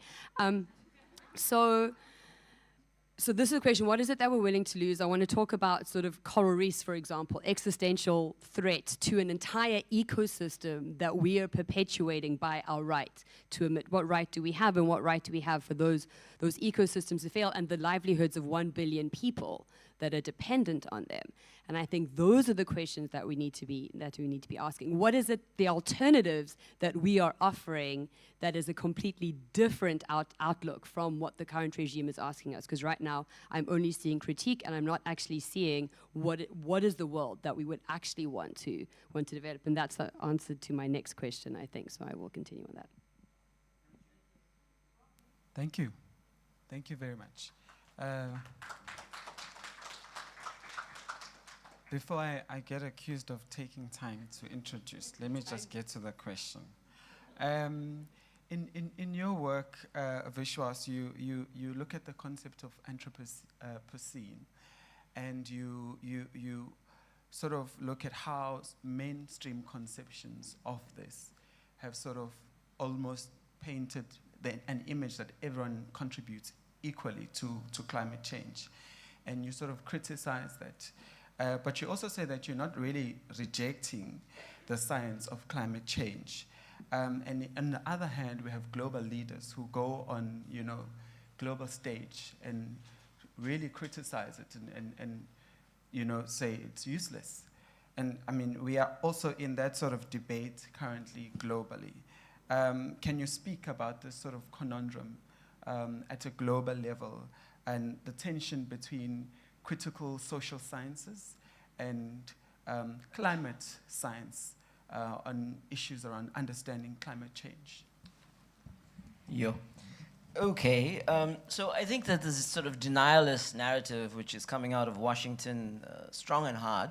So this is the question, what is it that we're willing to lose? I want to talk about sort of coral reefs, for example, existential threat to an entire ecosystem that we are perpetuating by our right to emit. What right do we have, and what right do we have for those ecosystems to fail, and the livelihoods of 1 billion people that are dependent on them? And I think those are the questions that we need to be asking. What is it, the alternatives that we are offering that is a completely different outlook from what the current regime is asking us? Because right now, I'm only seeing critique, and I'm not actually seeing what is the world that we would actually want to develop. And that's the answer to my next question, I think. So I will continue on that. Thank you. Thank you very much. Before I get accused of taking time to introduce, let me just get to the question. In your work, Vishwas, you look at the concept of Anthropocene, and you sort of look at how mainstream conceptions of this have sort of almost painted an image that everyone contributes equally to climate change. And you sort of criticize that. But you also say that you're not really rejecting the science of climate change. And on the other hand, we have global leaders who go on, global stage and really criticize it and say it's useless. And I mean, we are also in that sort of debate currently globally. Can you speak about this sort of conundrum at a global level and the tension between critical social sciences and climate science on issues around understanding climate change? Yeah. Okay, so I think that this sort of denialist narrative, which is coming out of Washington, strong and hard,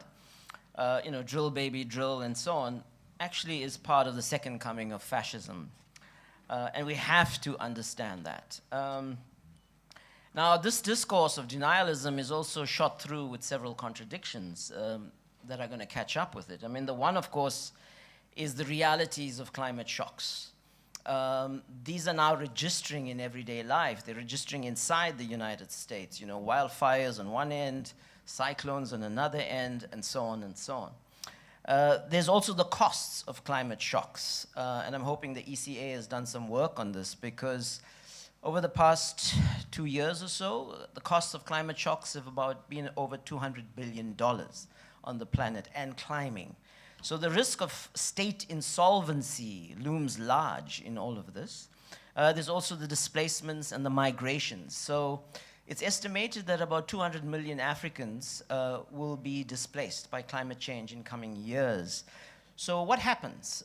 drill baby drill and so on, actually is part of the second coming of fascism. And we have to understand that. Now, this discourse of denialism is also shot through with several contradictions that are going to catch up with it. I mean, the one, of course, is the realities of climate shocks. These are now registering in everyday life. They're registering inside the United States. Wildfires on one end, cyclones on another end, and so on and so on. There's also the costs of climate shocks. And I'm hoping the ECA has done some work on this, because over the past 2 years or so, the costs of climate shocks have been over $200 billion on the planet, and climbing. So the risk of state insolvency looms large in all of this. There's also the displacements and the migrations. So it's estimated that about 200 million Africans will be displaced by climate change in coming years. So what happens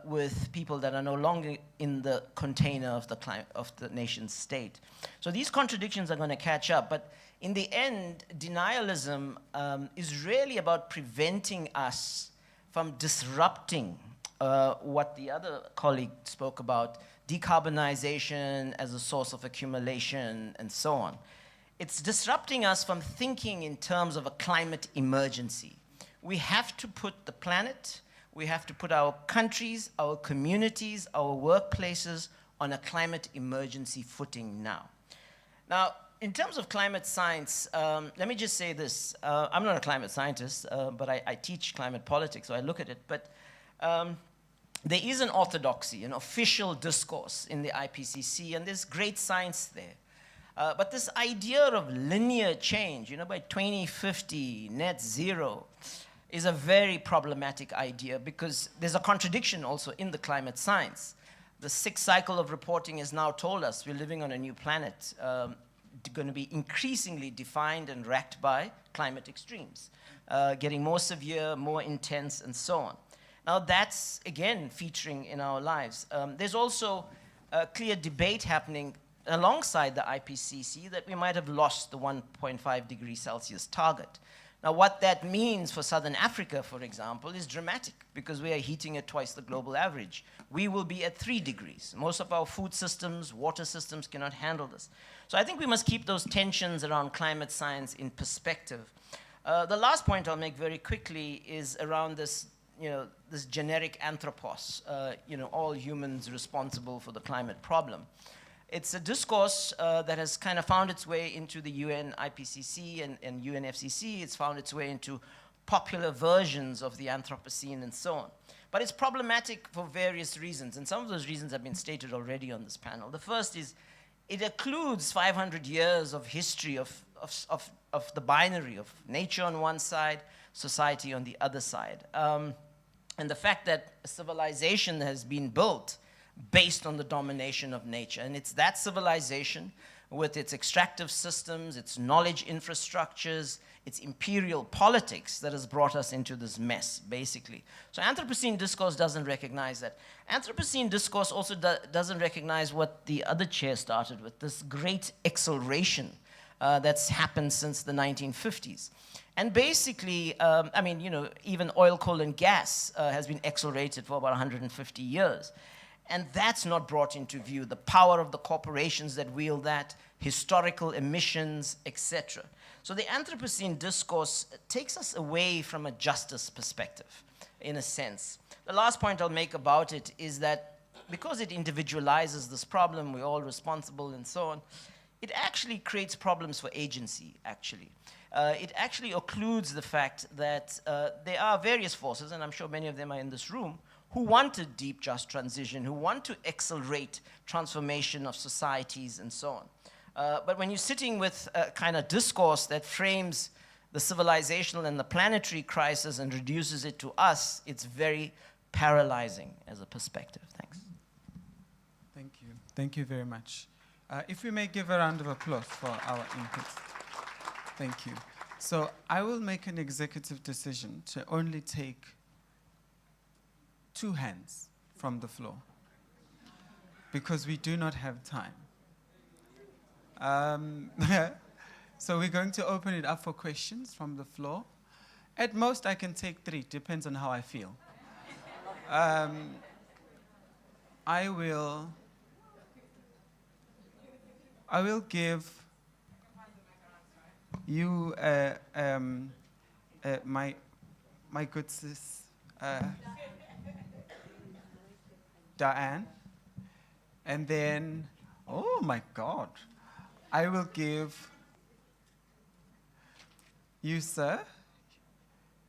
with people that are no longer in the container of the nation state? So these contradictions are going to catch up, but in the end, denialism is really about preventing us from disrupting what the other colleague spoke about, decarbonization as a source of accumulation and so on. It's disrupting us from thinking in terms of a climate emergency. We have to put the planet, we have to put our countries, our communities, our workplaces on a climate emergency footing now. Now, in terms of climate science, let me just say this. I'm not a climate scientist, but I teach climate politics, so I look at it. But there is an orthodoxy, an official discourse in the IPCC, and there's great science there. But this idea of linear change, by 2050, net zero, is a very problematic idea because there's a contradiction also in the climate science. The sixth cycle of reporting has now told us we're living on a new planet, going to be increasingly defined and racked by climate extremes, getting more severe, more intense, and so on. Now that's, again, featuring in our lives. There's also a clear debate happening alongside the IPCC that we might have lost the 1.5 degrees Celsius target. Now, what that means for Southern Africa, for example, is dramatic because we are heating at twice the global average. We will be at 3 degrees. Most of our food systems, water systems cannot handle this. So I think we must keep those tensions around climate science in perspective. The last point I'll make very quickly is around this, this generic anthropos, all humans responsible for the climate problem. It's a discourse that has kind of found its way into the UN IPCC and UNFCCC. It's found its way into popular versions of the Anthropocene and so on. But it's problematic for various reasons, and some of those reasons have been stated already on this panel. The first is it occludes 500 years of history of the binary of nature on one side, society on the other side. And the fact that a civilization has been built based on the domination of nature. And it's that civilization with its extractive systems, its knowledge infrastructures, its imperial politics that has brought us into this mess, basically. So Anthropocene discourse doesn't recognize that. Anthropocene discourse also doesn't recognize what the other chair started with, this great acceleration that's happened since the 1950s. And basically, even oil, coal, and gas has been accelerated for about 150 years. And that's not brought into view, the power of the corporations that wield that, historical emissions, etc. So the Anthropocene discourse takes us away from a justice perspective, in a sense. The last point I'll make about it is that because it individualizes this problem, we're all responsible and so on, it actually creates problems for agency, actually. It actually occludes the fact that there are various forces, and I'm sure many of them are in this room, who want a deep, just transition, who want to accelerate transformation of societies and so on. But when you're sitting with a kind of discourse that frames the civilizational and the planetary crisis and reduces it to us, it's very paralyzing as a perspective. Thanks. Thank you. Thank you very much. If we may give a round of applause for our input. Thank you. So I will make an executive decision to only take 2 hands from the floor because we do not have time. So we're going to open it up for questions from the floor. At most, I can take 3, depends on how I feel. I will give you my good sis, Diane, and then, oh my God, I will give you, sir,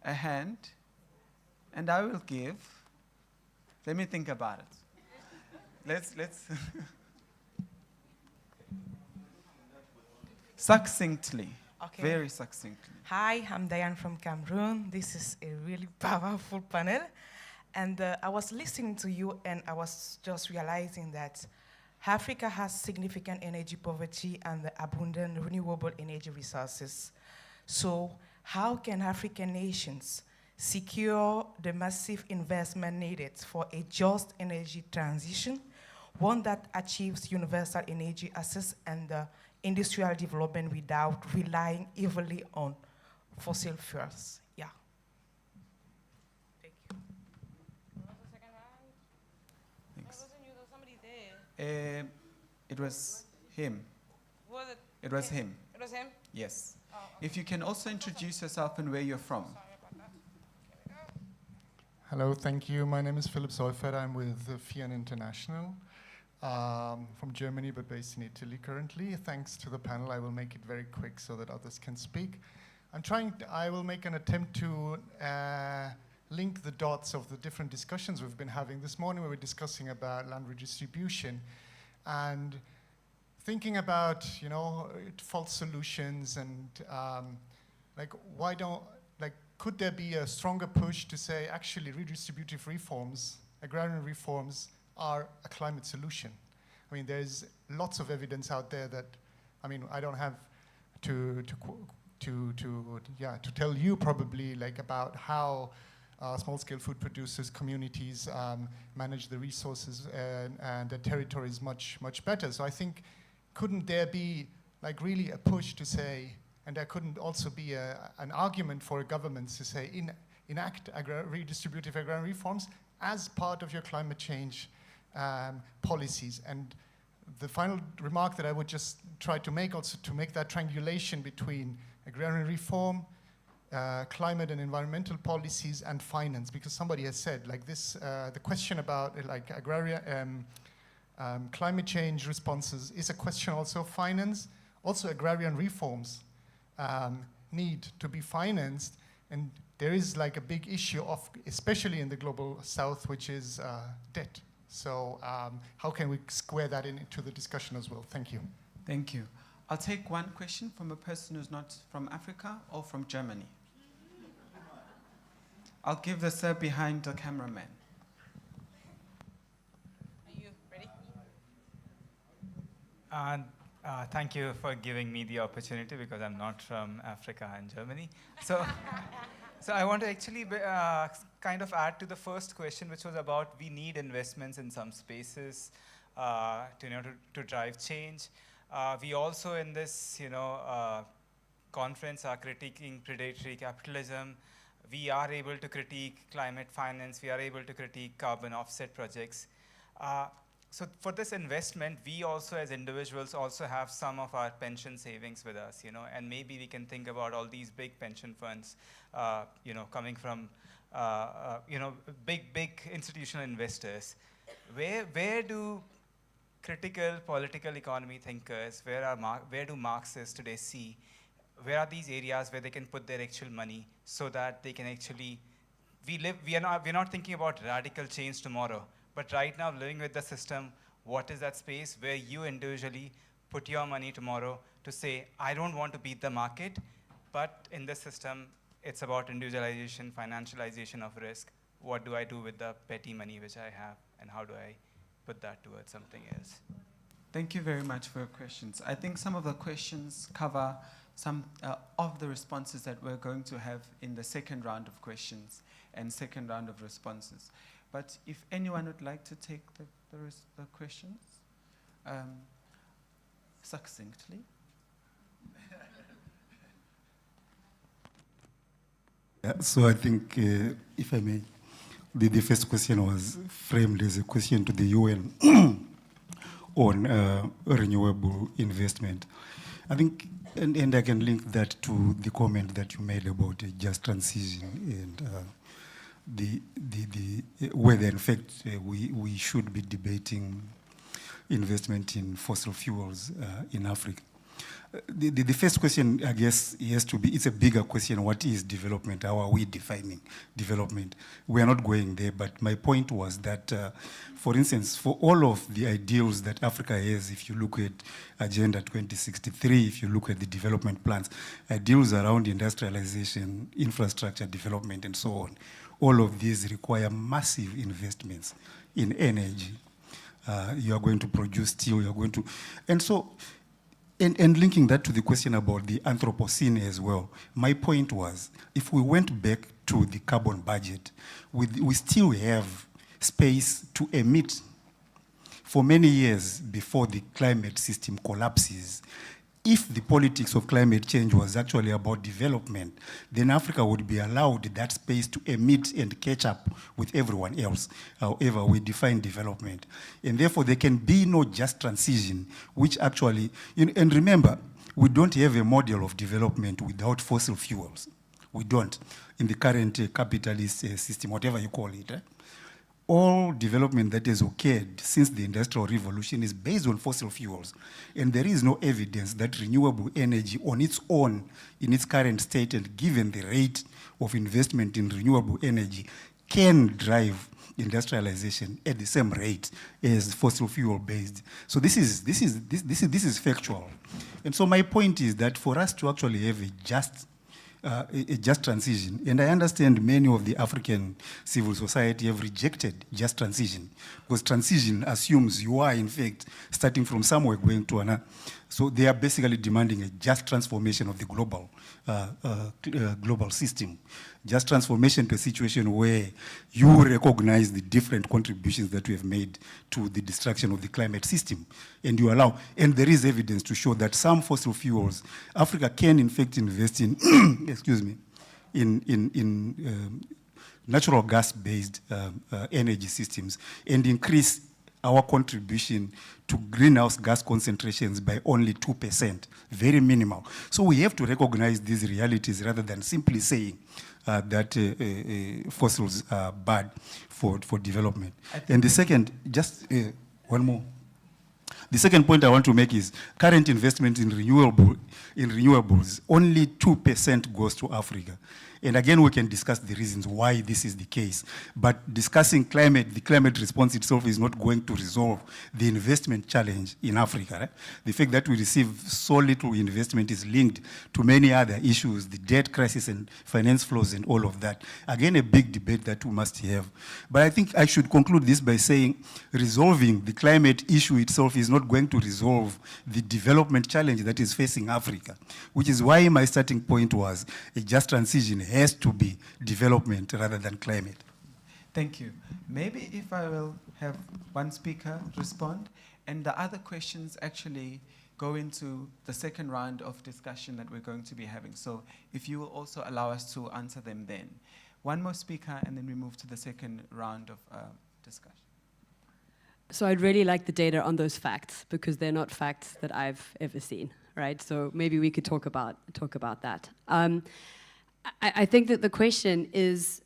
a hand, and I will give, let me think about it. Let's succinctly, okay. Very succinctly. Hi, I'm Diane from Cameroon. This is a really powerful panel. And I was listening to you and I was just realizing that Africa has significant energy poverty and abundant renewable energy resources. So how can African nations secure the massive investment needed for a just energy transition, one that achieves universal energy access and industrial development without relying heavily on fossil fuels. Yeah. Thank you. Thanks. There was somebody there. It was him. Was it? It was him. It was him? Yes. Oh, okay. If you can also introduce yourself and where you're from. Sorry about that. Here we go. Hello, thank you. My name is Philipp Seufert. I'm with FIAN International from Germany, but based in Italy currently. Thanks to the panel, I will make it very quick so that others can speak. I will make an attempt to link the dots of the different discussions we've been having. This morning we were discussing about land redistribution and thinking about, false solutions and could there be a stronger push to say actually redistributive reforms, agrarian reforms are a climate solution? I mean, there's lots of evidence out there that, I don't have to tell you probably about how small-scale food producers, communities manage the resources and the territories much better. So I think, couldn't there be really a push to say, and there couldn't also be an argument for governments to say, enact redistributive agrarian reforms as part of your climate change policies? And the final remark that I would just try to make, also to make that triangulation between agrarian reform, climate and environmental policies, and finance, because somebody has said the question about climate change responses is a question also of finance. Also agrarian reforms need to be financed, and there is a big issue of, especially in the global south, which is debt. So how can we square that into the discussion as well? Thank you. Thank you. I'll take one question from a person who's not from Africa or from Germany. I'll give the sir behind the cameraman. Are you ready? Thank you for giving me the opportunity, because I'm not from Africa and Germany. So I want to actually kind of add to the first question, which was about we need investments in some spaces to drive change. We also in this conference are critiquing predatory capitalism. We are able to critique climate finance. We are able to critique carbon offset projects. So for this investment, we also as individuals also have some of our pension savings with us, and maybe we can think about all these big pension funds, coming from, big institutional investors. Where do critical political economy thinkers, where do Marxists today see, where are these areas where they can put their actual money so that they can actually, we're not thinking about radical change tomorrow, but right now living with the system, what is that space where you individually put your money tomorrow to say, I don't want to beat the market, but in this system, it's about individualization, financialization of risk. What do I do with the petty money which I have, and how do I put that towards something else? Thank you very much for your questions. I think some of the questions cover some of the responses that we're going to have in the second round of questions and second round of responses. But if anyone would like to take the questions succinctly. Yeah, so I think, if I may, the first question was framed as a question to the UN on renewable investment. I think, and I can link that to the comment that you made about a just transition and whether in fact we should be debating investment in fossil fuels in Africa. The first question, I guess, has to be, it's a bigger question. What is development? How are we defining development? We are not going there, but my point was that, for instance, for all of the ideals that Africa has, if you look at Agenda 2063, if you look at the development plans, ideals around industrialization, infrastructure development, and so on, all of these require massive investments in energy. You are going to produce steel, you are going to, and so, and linking that to the question about the Anthropocene as well, my point was, if we went back to the carbon budget, we still have space to emit for many years before the climate system collapses. If the politics of climate change was actually about development, then Africa would be allowed that space to emit and catch up with everyone else, however we define development. And therefore, there can be no just transition, which actually, and remember, we don't have a model of development without fossil fuels. We don't, in the current capitalist system, whatever you call it. All development that has occurred since the Industrial Revolution is based on fossil fuels. And there is no evidence that renewable energy on its own, in its current state, and given the rate of investment in renewable energy, can drive industrialization at the same rate as fossil fuel based. So this is factual. And so my point is that for us to actually have a just transition, and I understand many of the African civil society have rejected just transition, because transition assumes you are, in fact, starting from somewhere going to another. So they are basically demanding a just transformation of the global system. Just transformation to a situation where you recognize the different contributions that we have made to the destruction of the climate system. And you allow, and there is evidence to show that some fossil fuels, Africa can in fact invest in, excuse me, in natural gas-based energy systems and increase our contribution to greenhouse gas concentrations by only 2%, very minimal. So we have to recognize these realities rather than simply saying that fossils are bad for development. And the second, just one more. The second point I want to make is current investment in renewables, only 2% goes to Africa. And again, we can discuss the reasons why this is the case. But discussing climate, the climate response itself is not going to resolve the investment challenge in Africa. Right? The fact that we receive so little investment is linked to many other issues, the debt crisis and finance flows and all of that. Again, a big debate that we must have. But I think I should conclude this by saying resolving the climate issue itself is not going to resolve the development challenge that is facing Africa, which is why my starting point was a just transition has to be development rather than climate. Thank you. Maybe if I will have one speaker respond, and the other questions actually go into the second round of discussion that we're going to be having. So if you will also allow us to answer them then. One more speaker, and then we move to the second round of discussion. So I'd really like the data on those facts, because they're not facts that I've ever seen, right? So maybe we could talk about that. I think that the question is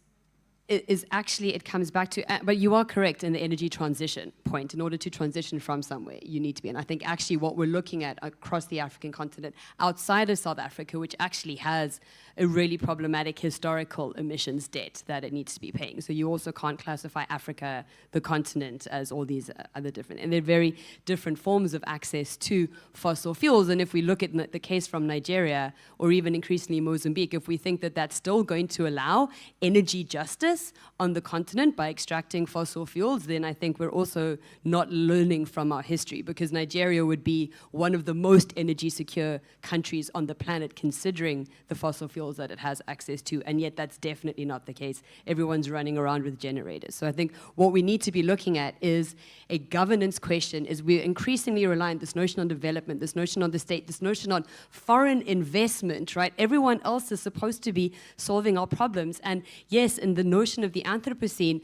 actually, it comes back to, but you are correct in the energy transition point. In order to transition from somewhere, you need to be. And I think actually what we're looking at across the African continent, outside of South Africa, which actually has a really problematic historical emissions debt that it needs to be paying. So you also can't classify Africa, the continent, as all these other different, and they're very different forms of access to fossil fuels. And if we look at the case from Nigeria, or even increasingly Mozambique, if we think that that's still going to allow energy justice on the continent by extracting fossil fuels, then I think we're also not learning from our history, because Nigeria would be one of the most energy secure countries on the planet, considering the fossil fuels that it has access to, and yet that's definitely not the case. Everyone's running around with generators. So I think what we need to be looking at is a governance question. Is we're increasingly reliant, this notion on development, this notion on the state, this notion on foreign investment, right? Everyone else is supposed to be solving our problems. And yes, in the notion of the Anthropocene,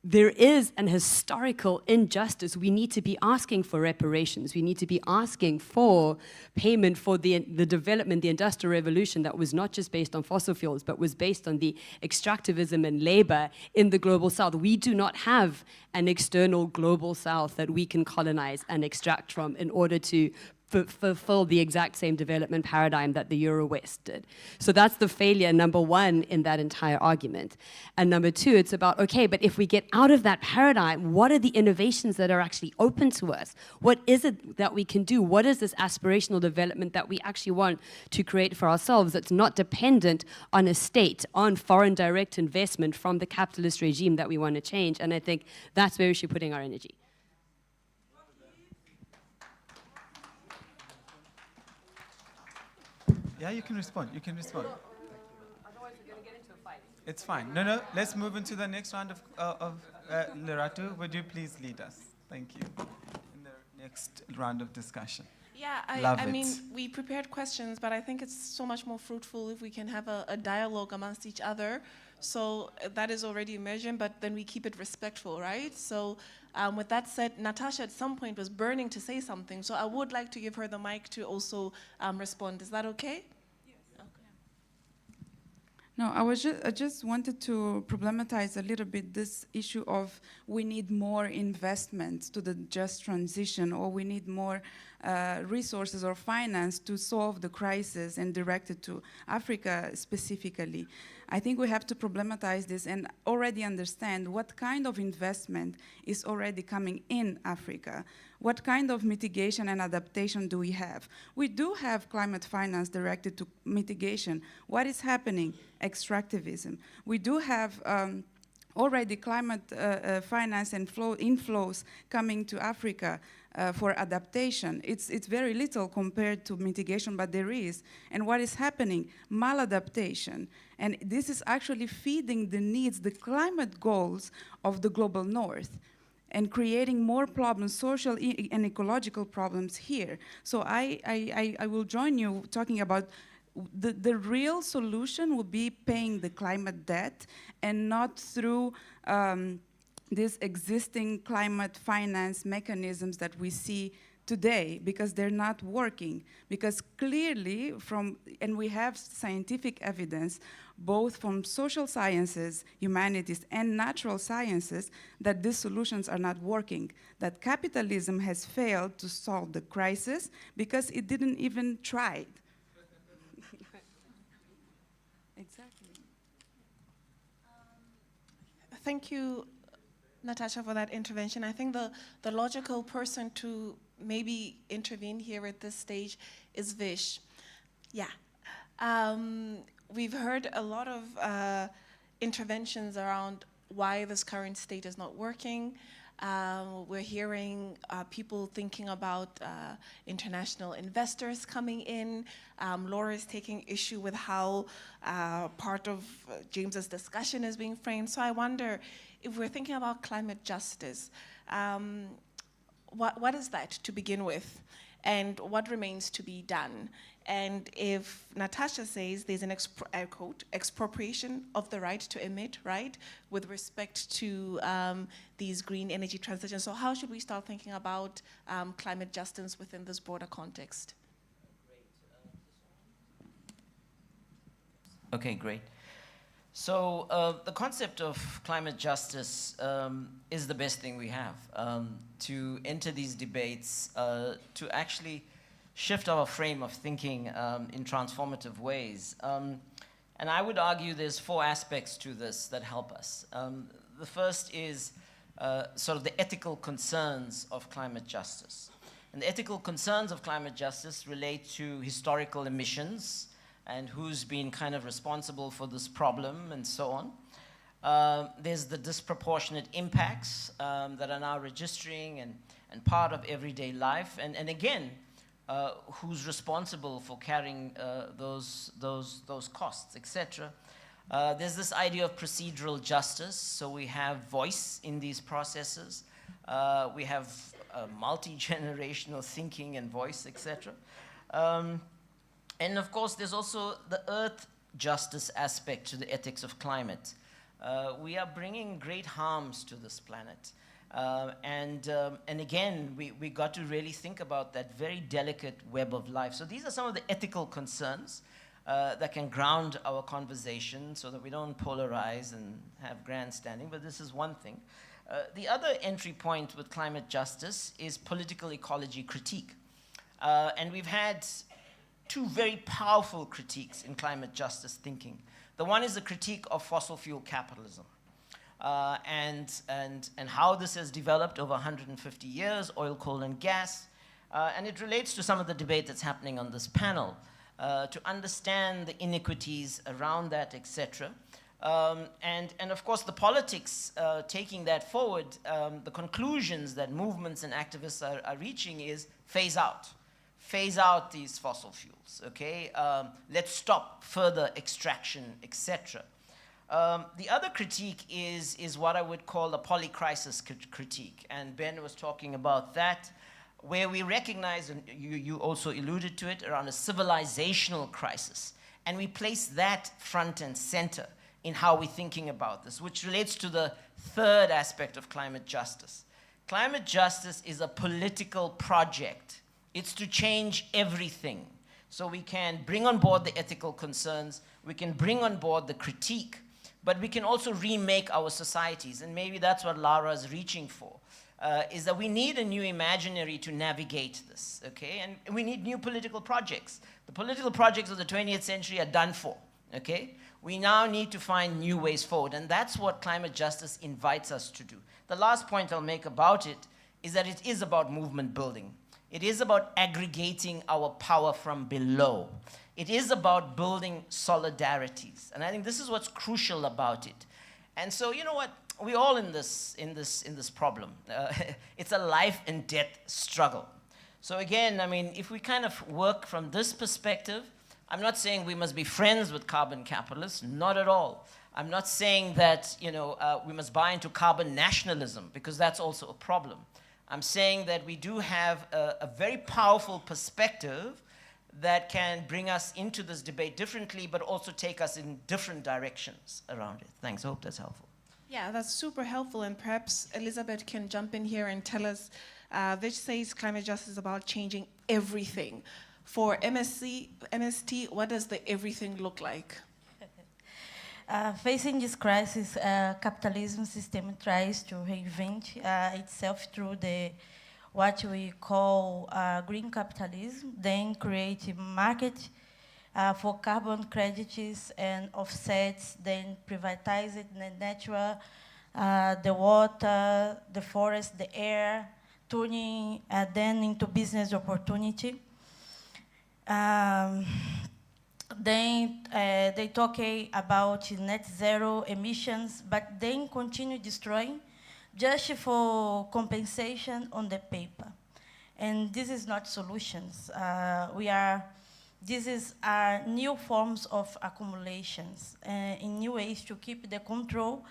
there is an historical injustice. We need to be asking for reparations. We need to be asking for payment for the development, the Industrial Revolution that was not just based on fossil fuels, but was based on the extractivism and labor in the global south. We do not have an external global south that we can colonize and extract from in order to fulfill the exact same development paradigm that the Euro-West did. So that's the failure, number one, in that entire argument. And number two, it's about, okay, but if we get out of that paradigm, what are the innovations that are actually open to us? What is it that we can do? What is this aspirational development that we actually want to create for ourselves that's not dependent on a state, on foreign direct investment from the capitalist regime that we want to change? And I think that's where we should be putting our energy. Yeah, you can respond. You can respond. Otherwise, we're going to get into a fight. It's fine. No, let's move into the next round of Lerato. Would you please lead us? Thank you. In the next round of discussion. Yeah, Love I it. mean, we prepared questions, but I think it's so much more fruitful if we can have a dialogue amongst each other. So that is already emerging, but then we keep it respectful, right? So with that said, Natacha at some point was burning to say something, so I would like to give her the mic to also respond. Is that okay? No, I just wanted to problematize a little bit this issue of we need more investment to the just transition, or we need more resources or finance to solve the crisis and direct it to Africa specifically. I think we have to problematize this and already understand what kind of investment is already coming in Africa. What kind of mitigation and adaptation do we have? We do have climate finance directed to mitigation. What is happening? Extractivism. We do have already climate finance and inflows coming to Africa for adaptation. It's very little compared to mitigation, but there is. And what is happening? Maladaptation. And this is actually feeding the needs, the climate goals of the global north, and creating more problems, social and ecological problems here. So I will join you talking about the real solution will be paying the climate debt, and not through these existing climate finance mechanisms that we see today, because they're not working. Because clearly and we have scientific evidence, both from social sciences, humanities, and natural sciences, that these solutions are not working. That capitalism has failed to solve the crisis because it didn't even try. Exactly. Thank you, Natacha, for that intervention. I think the logical person to maybe intervene here at this stage is Vish. Yeah. We've heard a lot of interventions around why this current state is not working. We're hearing people thinking about international investors coming in. Laura is taking issue with how part of James's discussion is being framed. So I wonder, if we're thinking about climate justice, what is that to begin with? And what remains to be done? And if Natacha says there's an expropriation of the right to emit, right, with respect to these green energy transitions, so how should we start thinking about climate justice within this broader context? Okay, great. So the concept of climate justice is the best thing we have to enter these debates, to actually shift our frame of thinking in transformative ways. And I would argue there's 4 aspects to this that help us. The first is sort of the ethical concerns of climate justice. And the ethical concerns of climate justice relate to historical emissions and who's been kind of responsible for this problem and so on. There's the disproportionate impacts that are now registering and part of everyday life. And again, who's responsible for carrying those costs, etc. There's this idea of procedural justice, so we have voice in these processes. We have multi-generational thinking and voice, etc. And of course, there's also the earth justice aspect to the ethics of climate. We are bringing great harms to this planet. And again, we got to really think about that very delicate web of life. So these are some of the ethical concerns that can ground our conversation so that we don't polarize and have grandstanding, but this is one thing. The other entry point with climate justice is political ecology critique. And we've had 2 very powerful critiques in climate justice thinking. The one is the critique of fossil fuel capitalism. And how this has developed over 150 years, oil, coal, and gas. And it relates to some of the debate that's happening on this panel, to understand the inequities around that, etc. And of course, the politics taking that forward, the conclusions that movements and activists are reaching is phase out. Phase out these fossil fuels, okay? Let's stop further extraction, etc. The other critique is what I would call a polycrisis critique, and Ben was talking about that, where we recognize, and you also alluded to it, around a civilizational crisis, and we place that front and center in how we're thinking about this, which relates to the third aspect of climate justice. Climate justice is a political project. It's to change everything. So we can bring on board the ethical concerns, we can bring on board the critique, but we can also remake our societies, and maybe that's what Lara is reaching for, is that we need a new imaginary to navigate this, okay? And we need new political projects. The political projects of the 20th century are done for, okay? We now need to find new ways forward, and that's what climate justice invites us to do. The last point I'll make about it is that it is about movement building. It is about aggregating our power from below. It is about building solidarities. And I think this is what's crucial about it. And so, you know what? We're all in this problem. It's a life and death struggle. So again, I mean, if we kind of work from this perspective, I'm not saying we must be friends with carbon capitalists, not at all. I'm not saying that, you know, we must buy into carbon nationalism, because that's also a problem. I'm saying that we do have a very powerful perspective that can bring us into this debate differently, but also take us in different directions around it. Thanks, I hope that's helpful. Yeah, that's super helpful, and perhaps Elizabeth can jump in here and tell us, Vish says climate justice is about changing everything. For MST, what does the everything look like? Facing this crisis, capitalism system tries to reinvent itself through what we call green capitalism, then create a market for carbon credits and offsets, then privatize it, the natural, the water, the forest, the air, turning then into business opportunity. Then they talk about net zero emissions, but then continue destroying just for compensation on the paper. And this is not solutions. This is new forms of accumulations in new ways to keep the control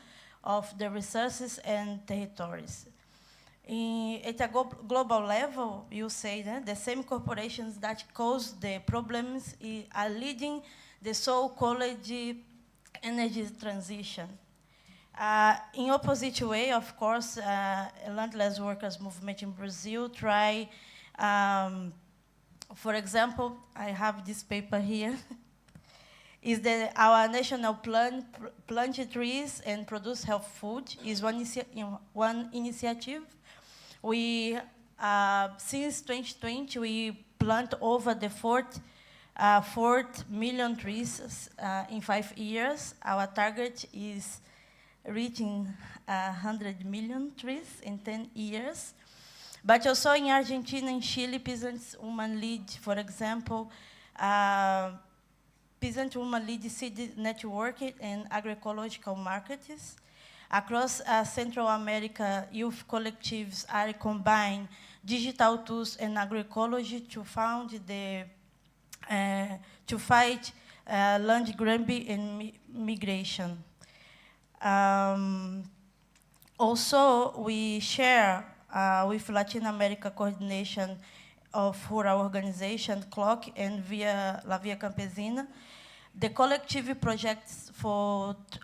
of the resources and territories. At a global level, you say that the same corporations that cause the problems are leading the so-called energy transition. In opposite way, of course, landless workers movement in Brazil try, for example, I have this paper here, is that our national plan, plant trees and produce health food, is one initiative. We, since 2020, we plant over the 4 million trees in 5 years. Our target is reaching 100 million trees in 10 years. But also in Argentina and Chile, peasants women lead, for example, peasant women lead seed network and agroecological markets. Across Central America, youth collectives are combine digital tools and agroecology to fight land grabbing and migration. Also, we share with Latin America coordination of rural organization, CLOC, and via La Via Campesina, the collective projects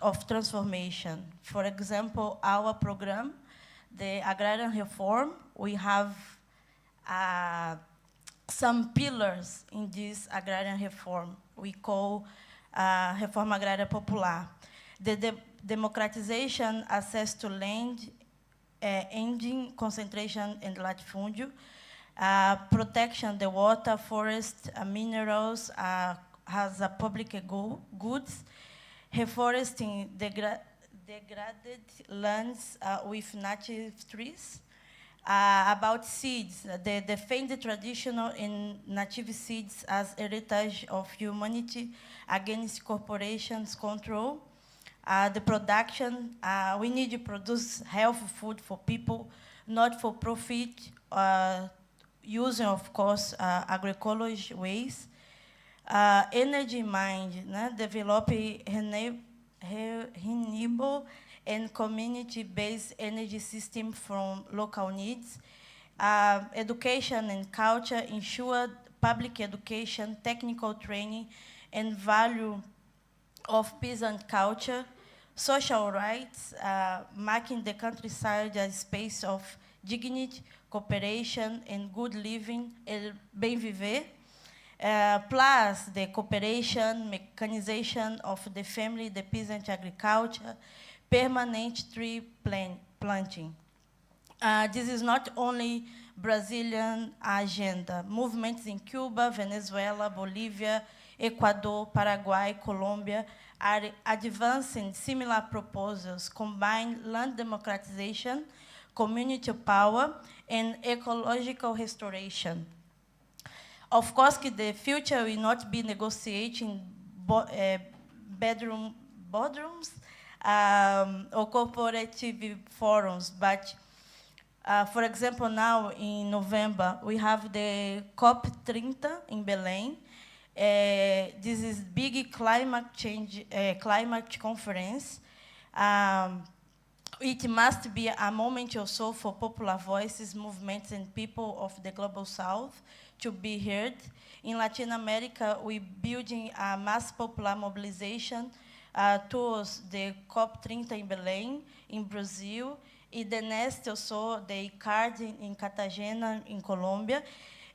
of transformation. For example, our program, the agrarian reform, we have some pillars in this agrarian reform. We call Reforma Agrária Popular. The democratization, access to land, ending concentration and latifundio, protection the water, forest, minerals, has a public goods, reforesting degraded lands with native trees. About seeds, they defend the traditional and native seeds as heritage of humanity against corporations' control. The production, we need to produce healthy food for people, not for profit, using, of course, agroecology ways. Energy mind, develop renewable and community-based energy system from local needs. Education and culture ensure public education, technical training, and value of peasant culture. Social rights, making the countryside a space of dignity, cooperation, and good living, el bem viver. Plus the cooperation, mechanization of the family, the peasant agriculture, permanent tree planting. This is not only Brazilian agenda. Movements in Cuba, Venezuela, Bolivia, Ecuador, Paraguay, Colombia are advancing similar proposals, combine land democratization, community power, and ecological restoration. Of course, the future will not be negotiating boardrooms or cooperative forums, but for example, now in November, we have the COP30 in Belém. This is big climate change, climate conference. It must be a moment also for popular voices, movements, and people of the Global South to be heard. In Latin America, we're building a mass popular mobilization towards the COP30 in Belém, in Brazil. In the next also, the ICARD in Cartagena, in Colombia.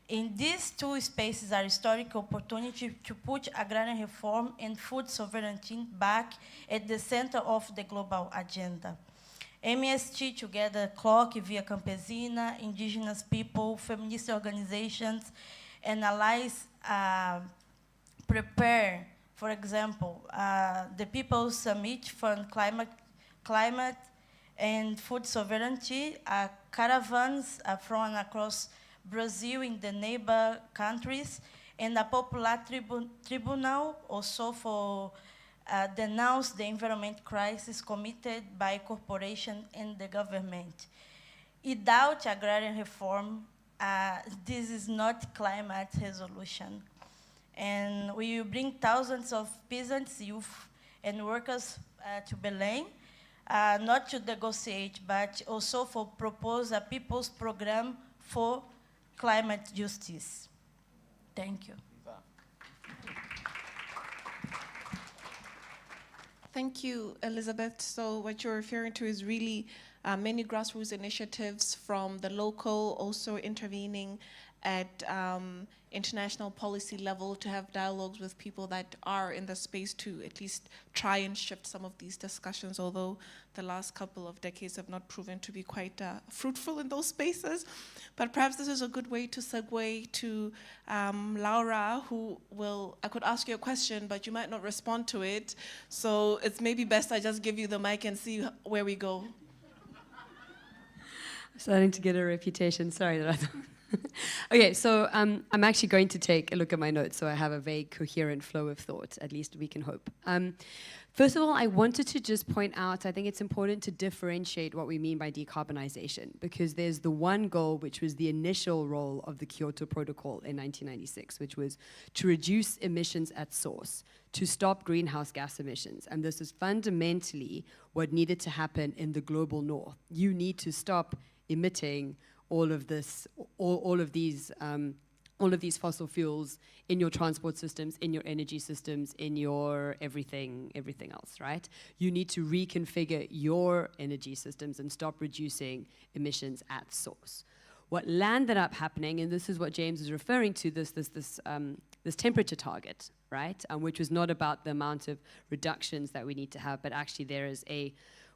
In these two spaces are historic opportunity to put agrarian reform and food sovereignty back at the center of the global agenda. MST together, CLOC, Via Campesina, indigenous people, feminist organizations, and allies prepare, for example, the People's Summit for Climate and Food Sovereignty, caravans from across Brazil in the neighbor countries, and a popular tribunal also for denounce the environment crisis committed by corporation and the government. Without agrarian reform, this is not climate resolution. And we will bring thousands of peasants, youth, and workers to Belém, not to negotiate, but also for propose a people's program for climate justice. Thank you. Thank you, Elizabeth. So what you're referring to is really many grassroots initiatives from the local, also intervening at international policy level to have dialogues with people that are in the space to at least try and shift some of these discussions, although the last couple of decades have not proven to be quite fruitful in those spaces. But perhaps this is a good way to segue to Laura, who will, I could ask you a question, but you might not respond to it. So it's maybe best I just give you the mic and see where we go. Starting to get a reputation, sorry Lerato. Okay, so I'm actually going to take a look at my notes so I have a vague, coherent flow of thought, at least we can hope. First of all, I wanted to just point out, I think it's important to differentiate what we mean by decarbonization, because there's the one goal, which was the initial role of the Kyoto Protocol in 1996, which was to reduce emissions at source, to stop greenhouse gas emissions. And this is fundamentally what needed to happen in the global north. You need to stop emitting all of these fossil fuels in your transport systems, in your energy systems, in your everything else, right? You need to reconfigure your energy systems and stop reducing emissions at source. What landed up happening, and this is what James is referring to, this temperature target, right? Which was not about the amount of reductions that we need to have, but actually there is a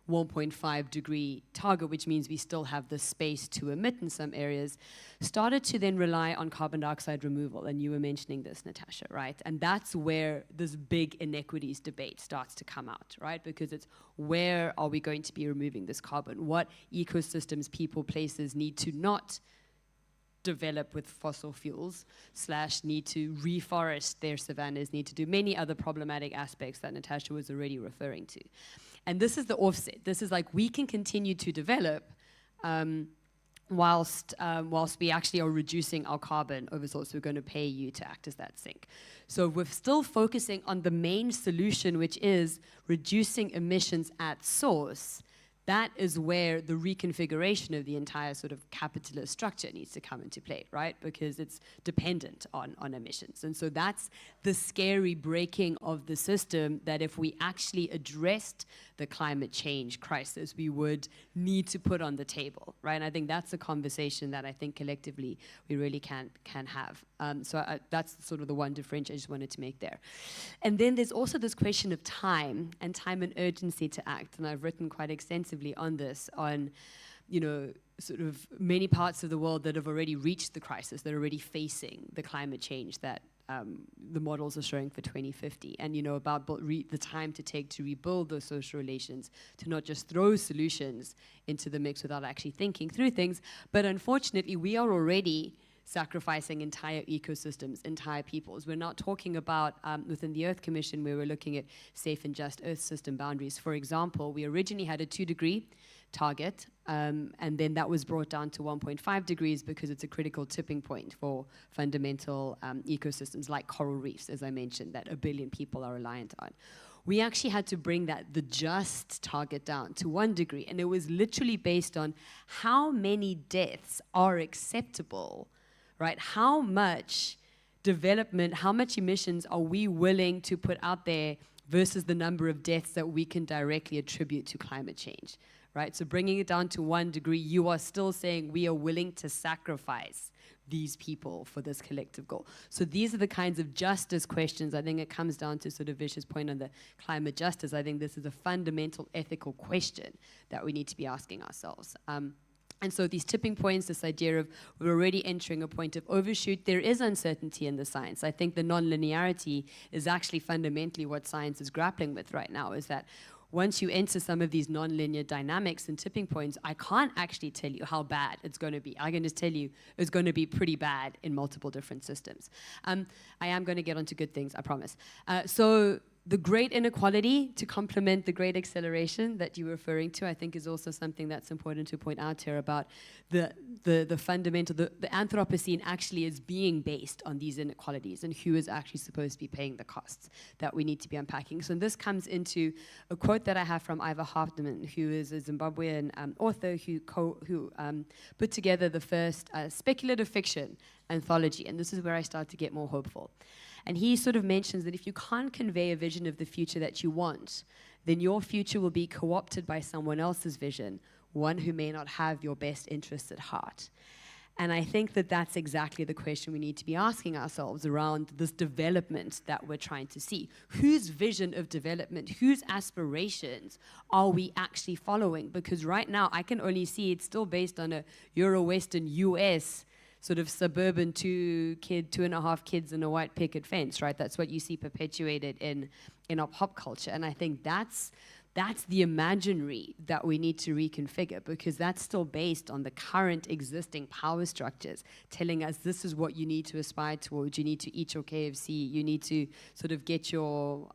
1.5 degree target, which means we still have the space to emit in some areas, started to then rely on carbon dioxide removal. And you were mentioning this, Natacha, right? And that's where this big inequities debate starts to come out, right? Because it's where are we going to be removing this carbon? What ecosystems, people, places need to not develop with fossil fuels, / need to reforest their savannas, need to do many other problematic aspects that Natacha was already referring to. And this is the offset. This is like, we can continue to develop whilst we actually are reducing our carbon over source, we're going to pay you to act as that sink. So we're still focusing on the main solution, which is reducing emissions at source. That is where the reconfiguration of the entire sort of capitalist structure needs to come into play, right? Because it's dependent on emissions. And so that's the scary breaking of the system, that if we actually addressed the climate change crisis, we would need to put on the table, right? And I think that's a conversation that I think collectively we really can have. That's sort of the one differentiation I just wanted to make there. And then there's also this question of time and urgency to act. And I've written quite extensively on this, on, you know, sort of many parts of the world that have already reached the crisis, that are already facing the climate change that the models are showing for 2050, and, you know, about the time to take to rebuild those social relations, to not just throw solutions into the mix without actually thinking through things. But unfortunately, we are already sacrificing entire ecosystems, entire peoples. We're not talking about, within the Earth Commission, where we're looking at safe and just Earth system boundaries. For example, we originally had a 2-degree target, and then that was brought down to 1.5 degrees because it's a critical tipping point for fundamental ecosystems like coral reefs, as I mentioned, that 1 billion people are reliant on. We actually had to bring the just target down to 1 degree, and it was literally based on how many deaths are acceptable, right? How much development, how much emissions are we willing to put out there versus the number of deaths that we can directly attribute to climate change, right? So bringing it down to 1 degree, you are still saying we are willing to sacrifice these people for this collective goal. So these are the kinds of justice questions. I think it comes down to sort of Vish's point on the climate justice. I think this is a fundamental ethical question that we need to be asking ourselves. And so these tipping points, this idea of we're already entering a point of overshoot, there is uncertainty in the science. I think the non-linearity is actually fundamentally what science is grappling with right now, is that once you enter some of these non-linear dynamics and tipping points, I can't actually tell you how bad it's going to be. I can just tell you it's going to be pretty bad in multiple different systems. I am going to get onto good things, I promise. So the great inequality, to complement the great acceleration that you were referring to, I think is also something that's important to point out here about the fundamental, the Anthropocene actually is being based on these inequalities and who is actually supposed to be paying the costs that we need to be unpacking. So this comes into a quote that I have from Ivor Hartman, who is a Zimbabwean author who put together the first speculative fiction anthology, and this is where I start to get more hopeful. And he sort of mentions that if you can't convey a vision of the future that you want, then your future will be co-opted by someone else's vision, one who may not have your best interests at heart. And I think that that's exactly the question we need to be asking ourselves around this development that we're trying to see. Whose vision of development, whose aspirations are we actually following? Because right now I can only see it's still based on a Euro-Western US sort of suburban 2.5 kids in a white picket fence, right? That's what you see perpetuated in our pop culture. And I think that's the imaginary that we need to reconfigure, because that's still based on the current existing power structures telling us this is what you need to aspire towards. You need to eat your KFC. You need to sort of get your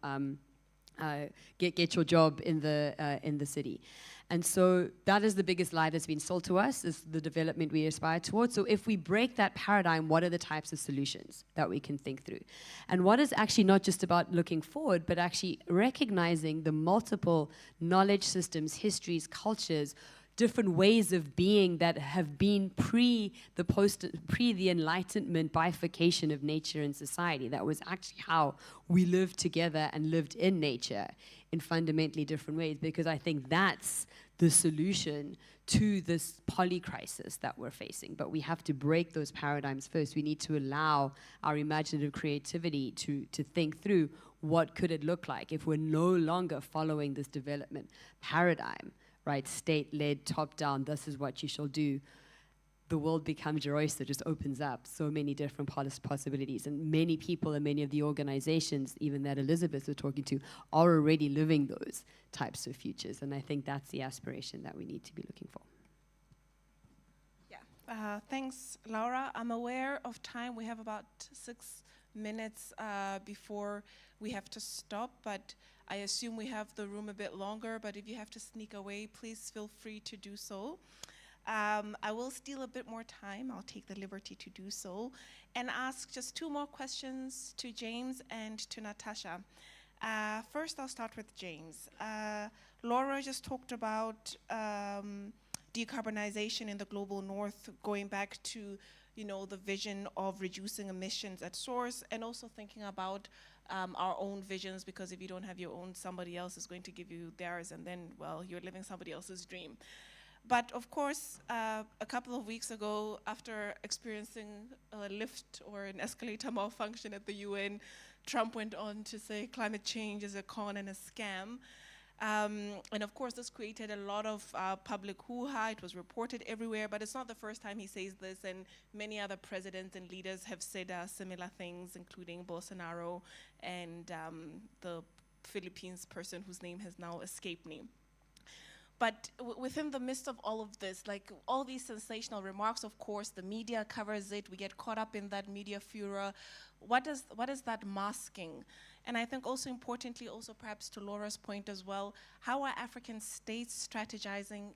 job in the city. And so that is the biggest lie that's been sold to us, is the development we aspire towards. So if we break that paradigm, what are the types of solutions that we can think through? And what is actually not just about looking forward, but actually recognizing the multiple knowledge systems, histories, cultures, different ways of being that have been pre the Enlightenment bifurcation of nature and society. That was actually how we lived together and lived in nature in fundamentally different ways, because I think that's the solution to this poly-crisis that we're facing. But we have to break those paradigms first. We need to allow our imaginative creativity to think through what could it look like if we're no longer following this development paradigm, right? State-led, top-down, this is what you shall do. The world becomes your oyster, just opens up so many different possibilities. And many people and many of the organizations, even that Elizabeth was talking to, are already living those types of futures. And I think that's the aspiration that we need to be looking for. Yeah, thanks, Laura. I'm aware of time. We have about 6 minutes before we have to stop, but I assume we have the room a bit longer, but if you have to sneak away, please feel free to do so. I will steal a bit more time. I'll take the liberty to do so and ask just 2 more questions to James and to Natacha. First, I'll start with James. Laura just talked about decarbonization in the global north, going back to the vision of reducing emissions at source, and also thinking about our own visions, because if you don't have your own, somebody else is going to give you theirs, and then, well, you're living somebody else's dream. But of course, a couple of weeks ago, after experiencing a lift or an escalator malfunction at the UN, Trump went on to say climate change is a con and a scam. And of course, this created a lot of public hoo-ha. It was reported everywhere, but it's not the first time he says this, and many other presidents and leaders have said similar things, including Bolsonaro and the Philippines person whose name has now escaped me. But within the midst of all of this, like all these sensational remarks, of course, the media covers it. We get caught up in that media furor. What is that masking? And I think also importantly, also perhaps to Laura's point as well, how are African states strategizing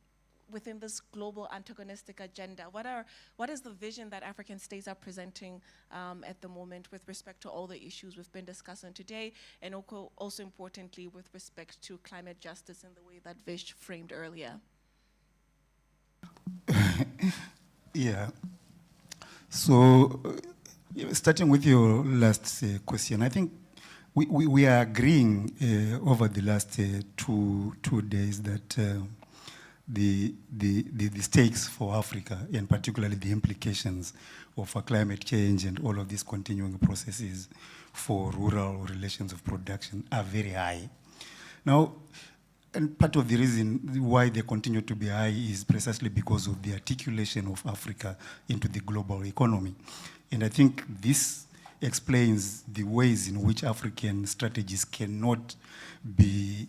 within this global antagonistic agenda? What is the vision that African states are presenting at the moment with respect to all the issues we've been discussing today, and also importantly with respect to climate justice in the way that Vish framed earlier? Yeah. So, starting with your last question, I think we are agreeing over the last two days that the stakes for Africa, and particularly the implications of climate change and all of these continuing processes for rural relations of production are very high. Now, and part of the reason why they continue to be high is precisely because of the articulation of Africa into the global economy. And I think this explains the ways in which African strategies cannot be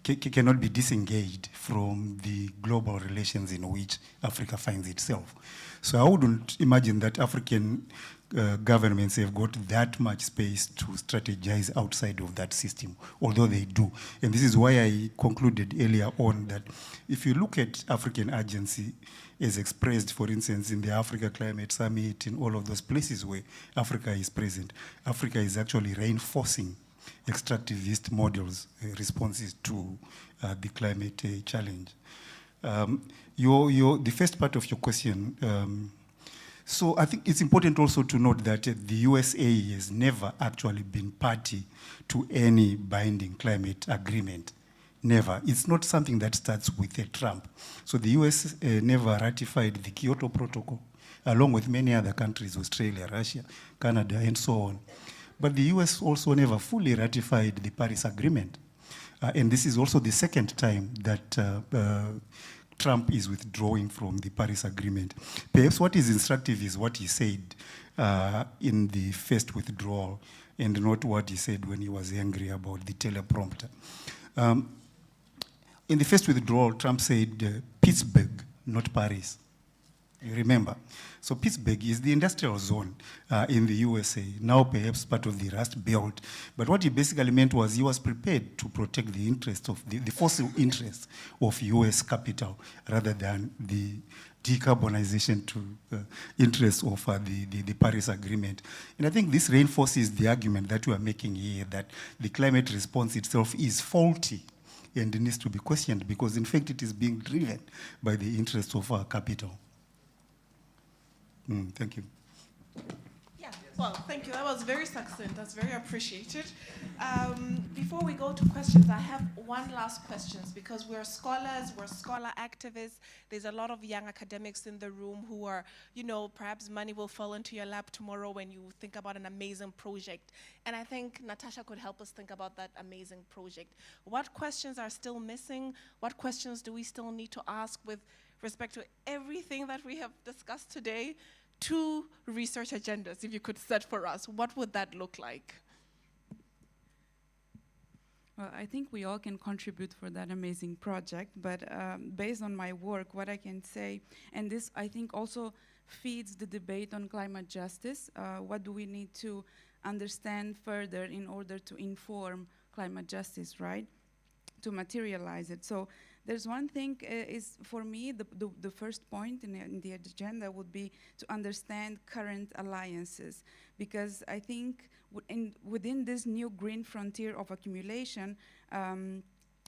disengaged from the global relations in which Africa finds itself. So I wouldn't imagine that African governments have got that much space to strategize outside of that system, although they do. And this is why I concluded earlier on that if you look at African agency as expressed, for instance, in the Africa Climate Summit, in all of those places where Africa is present, Africa is actually reinforcing extractivist models, responses to the climate challenge. The first part of your question, so I think it's important also to note that the USA has never actually been party to any binding climate agreement. Never. It's not something that starts with Trump. So the US never ratified the Kyoto Protocol, along with many other countries, Australia, Russia, Canada, and so on. But the US also never fully ratified the Paris Agreement. And this is also the second time that Trump is withdrawing from the Paris Agreement. Perhaps what is instructive is what he said in the first withdrawal, and not what he said when he was angry about the teleprompter. In the first withdrawal, Trump said Pittsburgh, not Paris. You remember? So Pittsburgh is the industrial zone in the USA, now perhaps part of the Rust Belt. But what he basically meant was he was prepared to protect the interests of the fossil interests of US capital rather than the decarbonization interests of the Paris Agreement. And I think this reinforces the argument that we are making here, that the climate response itself is faulty and it needs to be questioned because, in fact, it is being driven by the interests of our capital. Thank you. Yeah, well, thank you. That was very succinct. That's very appreciated. Before we go to questions, I have one last question because we're scholars, we're scholar activists. There's a lot of young academics in the room who are, perhaps money will fall into your lap tomorrow when you think about an amazing project. And I think Natacha could help us think about that amazing project. What questions are still missing? What questions do we still need to ask with respect to everything that we have discussed today? 2 research agendas, if you could set for us, what would that look like? Well, I think we all can contribute for that amazing project, but based on my work, what I can say, and this I think also feeds the debate on climate justice, what do we need to understand further in order to inform climate justice, right? To materialize it. So there's one thing is for me, the first point in the agenda would be to understand current alliances, because I think within this new green frontier of accumulation,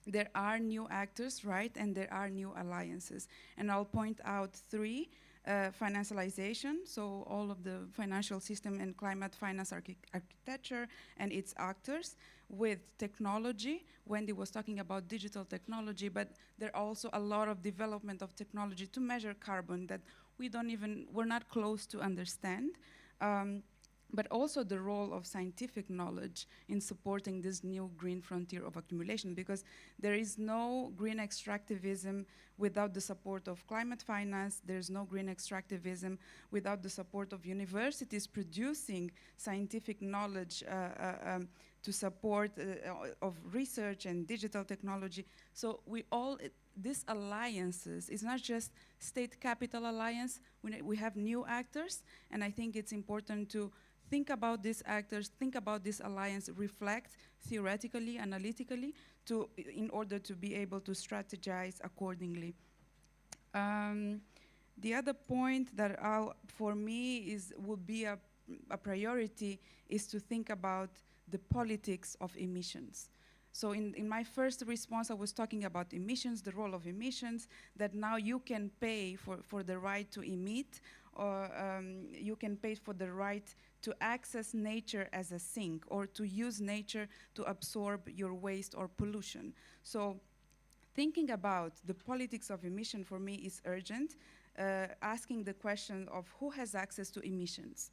there are new actors, right, and there are new alliances. And I'll point out three. Financialization, so all of the financial system and climate finance architecture and its actors. With technology, Wendy was talking about digital technology, but there are also a lot of development of technology to measure carbon that we're not close to understand. But also the role of scientific knowledge in supporting this new green frontier of accumulation, because there is no green extractivism without the support of climate finance. There's no green extractivism without the support of universities producing scientific knowledge to support of research and digital technology. So these alliances, it's not just state capital alliance, we have new actors, and I think it's important to think about these actors, think about this alliance, reflect theoretically, analytically, in order to be able to strategize accordingly. The other point that for me would be a priority is to think about the politics of emissions. So in my first response, I was talking about emissions, the role of emissions, that now you can pay for the right to emit, or you can pay for the right to access nature as a sink, or to use nature to absorb your waste or pollution. So thinking about the politics of emission for me is urgent, asking the question of who has access to emissions.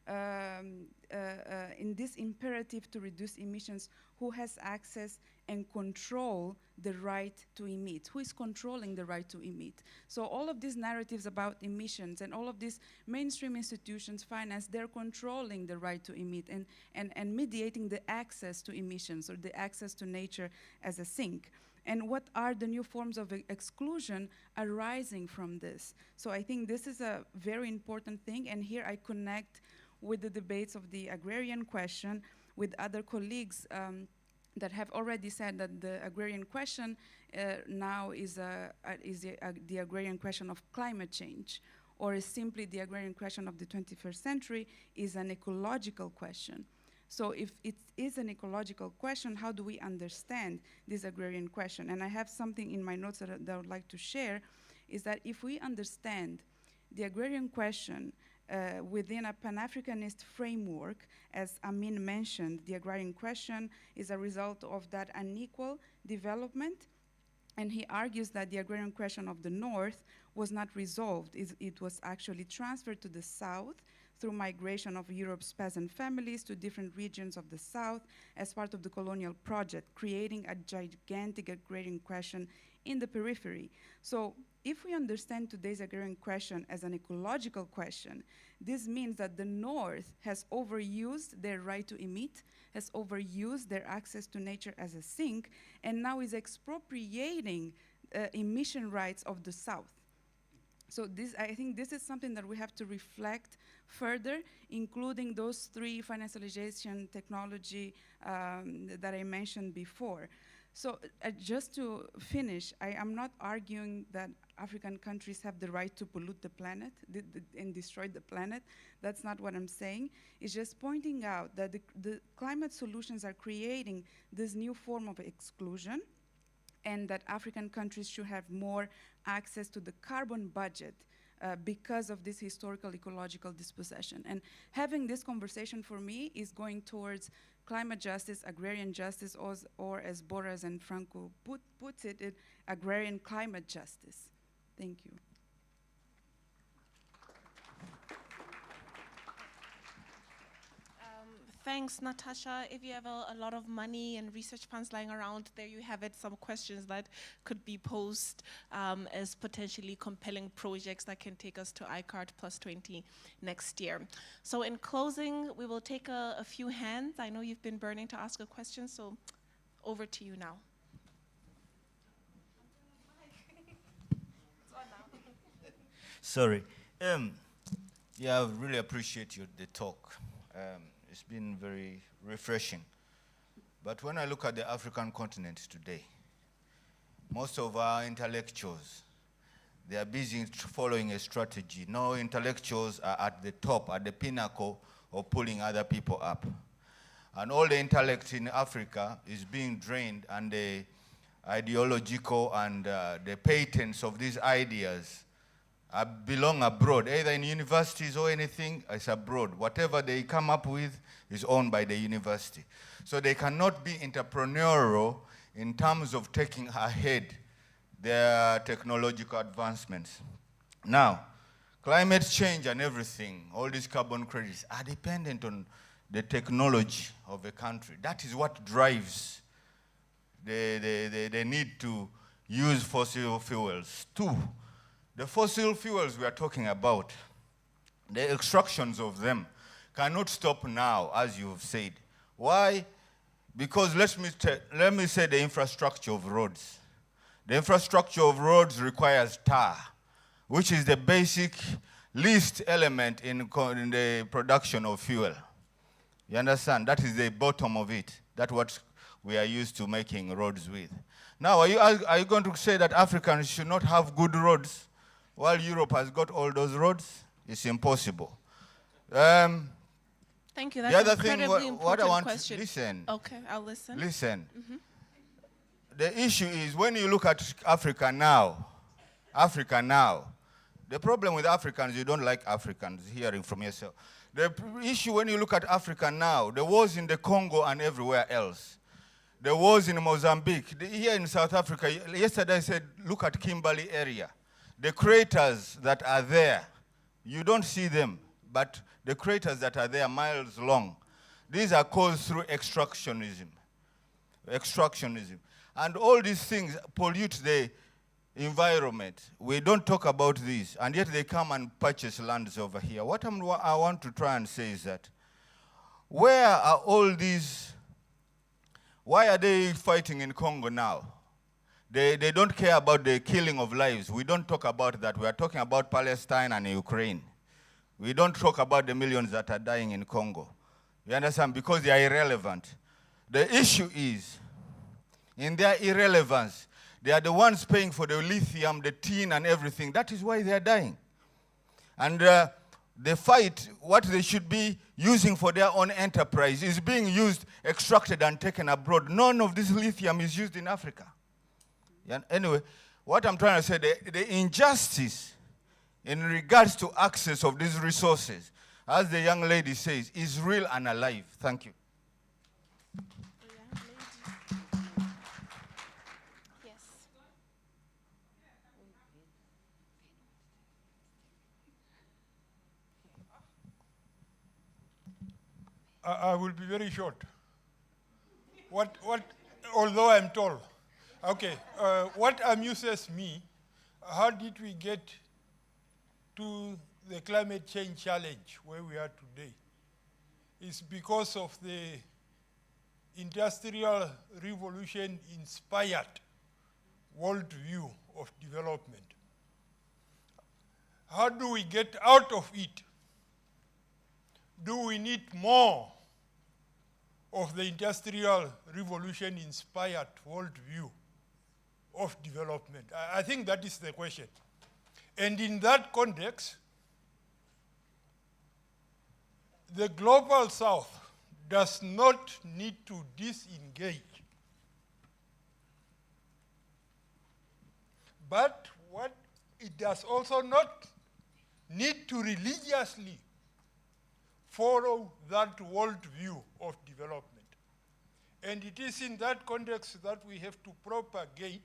In this imperative to reduce emissions, who has access and control the right to emit? Who is controlling the right to emit? So all of these narratives about emissions and all of these mainstream institutions, finance, they're controlling the right to emit and mediating the access to emissions or the access to nature as a sink. And what are the new forms of exclusion arising from this? So I think this is a very important thing, and here I connect with the debates of the agrarian question with other colleagues that have already said that the agrarian question now is the agrarian question of climate change, or is simply the agrarian question of the 21st century is an ecological question. So if it is an ecological question, how do we understand this agrarian question? And I have something in my notes that I would like to share, is that if we understand the agrarian question within a Pan-Africanist framework, as Amin mentioned, the agrarian question is a result of that unequal development, and he argues that the agrarian question of the North was not resolved. It was actually transferred to the South through migration of Europe's peasant families to different regions of the South as part of the colonial project, creating a gigantic agrarian question in the periphery. So if we understand today's agrarian question as an ecological question, this means that the North has overused their right to emit, has overused their access to nature as a sink, and now is expropriating emission rights of the South. So I think this is something that we have to reflect further, including those three financialization technology that I mentioned before. So just to finish, I am not arguing that African countries have the right to pollute the planet and destroy the planet. That's not what I'm saying. It's just pointing out that the climate solutions are creating this new form of exclusion, and that African countries should have more access to the carbon budget because of this historical ecological dispossession. And having this conversation for me is going towards climate justice, agrarian justice, or as Boras and Franco puts it, agrarian climate justice. Thank you. Thanks, Natacha. If you have a lot of money and research funds lying around, there you have it, some questions that could be posed as potentially compelling projects that can take us to ICART plus 20 next year. So in closing, we will take a few hands. I know you've been burning to ask a question, so over to you now. Sorry. Yeah, I really appreciate the talk. It's been very refreshing. But when I look at the African continent today, most of our intellectuals, they are busy following a strategy. No intellectuals are at the top, at the pinnacle of pulling other people up. And all the intellect in Africa is being drained, and the ideological and the patents of these ideas belong abroad, either in universities or anything, it's abroad. Whatever they come up with is owned by the university. So they cannot be entrepreneurial in terms of taking ahead their technological advancements. Now, climate change and everything, all these carbon credits are dependent on the technology of a country. That is what drives the need to use fossil fuels. Two, the fossil fuels we are talking about, the extractions of them cannot stop now, as you've said. Why? Because let me say the infrastructure of roads. The infrastructure of roads requires tar, which is the basic least element in the production of fuel. You understand? That is the bottom of it. That's what we are used to making roads with. Now, are you going to say that Africans should not have good roads while Europe has got all those roads? It's impossible. Thank you. The That's other an thing, incredibly what I important want question. to listen. Okay, I'll listen. Listen. Mhm. The issue is when you look at Africa now, the problem with Africans, you don't like Africans, hearing from yourself. The issue when you look at Africa now, the wars in the Congo and everywhere else, the wars in Mozambique, here in South Africa, yesterday I said, look at Kimberley area. The craters that are there, you don't see them, but the craters that are there miles long, these are caused through extractionism. And all these things pollute the environment. We don't talk about this, and yet they come and purchase lands over here. What I want to try and say is that, where are all these, why are they fighting in Congo now? They don't care about the killing of lives. We don't talk about that. We are talking about Palestine and Ukraine. We don't talk about the millions that are dying in Congo. You understand? Because they are irrelevant. The issue is, in their irrelevance, they are the ones paying for the lithium, the tin, and everything. That is why they are dying. And the fight, what they should be using for their own enterprise, is being used, extracted, and taken abroad. None of this lithium is used in Africa. Yeah, anyway, what I'm trying to say, the injustice in regards to access of these resources, as the young lady says, is real and alive. Thank you. I will be very short. Although I'm tall. Okay, what amuses me, how did we get to the climate change challenge where we are today? It's because of the Industrial Revolution inspired worldview of development. How do we get out of it? Do we need more of the Industrial Revolution inspired worldview of development? I think that is the question. And in that context, the global south does not need to disengage. But what it does also not need to religiously follow that worldview of development. And it is in that context that we have to propagate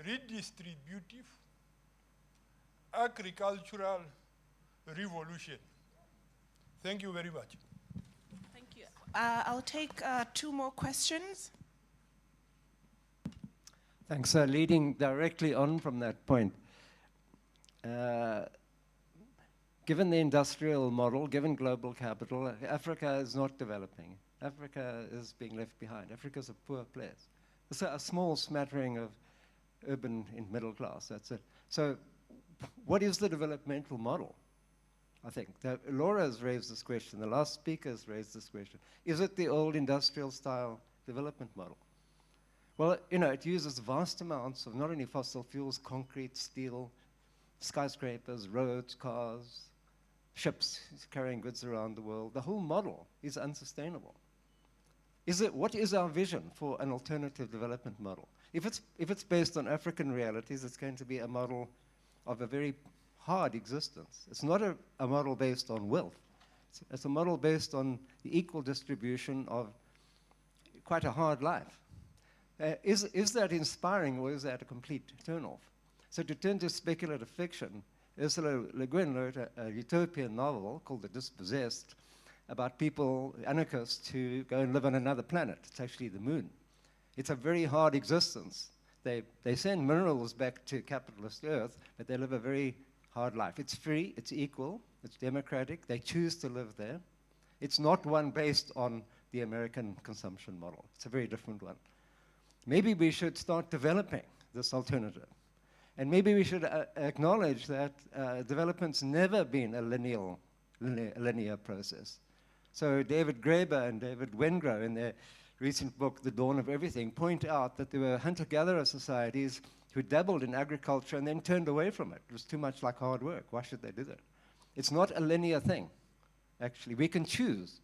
redistributive agricultural revolution. Thank you very much. Thank you. I'll take 2 more questions. Thanks. Leading directly on from that point, given the industrial model, given global capital, Africa is not developing. Africa is being left behind. Africa is a poor place. It's a small smattering of urban and middle class, that's it. So what is the developmental model? I think Laura has raised this question, the last speaker has raised this question. Is it the old industrial style development model? Well, you know, it uses vast amounts of not only fossil fuels, concrete, steel, skyscrapers, roads, cars, ships carrying goods around the world. The whole model is unsustainable. What is our vision for an alternative development model? If it's based on African realities, it's going to be a model of a very hard existence. It's not a model based on wealth. It's a model based on the equal distribution of quite a hard life. Is that inspiring, or is that a complete turn-off? So to turn to speculative fiction, Ursula Le Guin wrote a utopian novel called The Dispossessed about people, anarchists, who go and live on another planet. It's actually the moon. It's a very hard existence. They send minerals back to capitalist Earth, but they live a very hard life. It's free, it's equal, it's democratic. They choose to live there. It's not one based on the American consumption model. It's a very different one. Maybe we should start developing this alternative. And maybe we should acknowledge that development's never been a linear process. So David Graeber and David Wengrow, in their recent book, The Dawn of Everything, point out that there were hunter-gatherer societies who dabbled in agriculture and then turned away from it. It was too much like hard work. Why should they do that? It's not a linear thing, actually. We can choose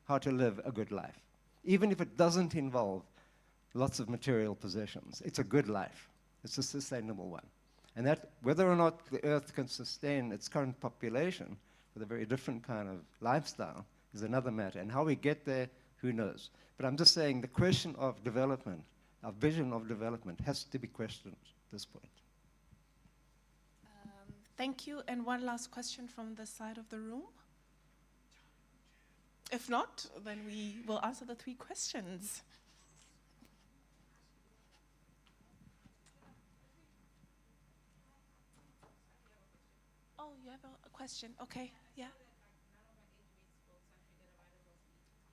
how to live a good life, even if it doesn't involve lots of material possessions. It's a good life. It's a sustainable one. And that, whether or not the Earth can sustain its current population with a very different kind of lifestyle is another matter. And how we get there, who knows? But I'm just saying the question of development, our vision of development, has to be questioned at this point. Thank you. And one last question from the side of the room. If not, then we will answer the 3 questions. Oh, you have a question? Okay, yeah.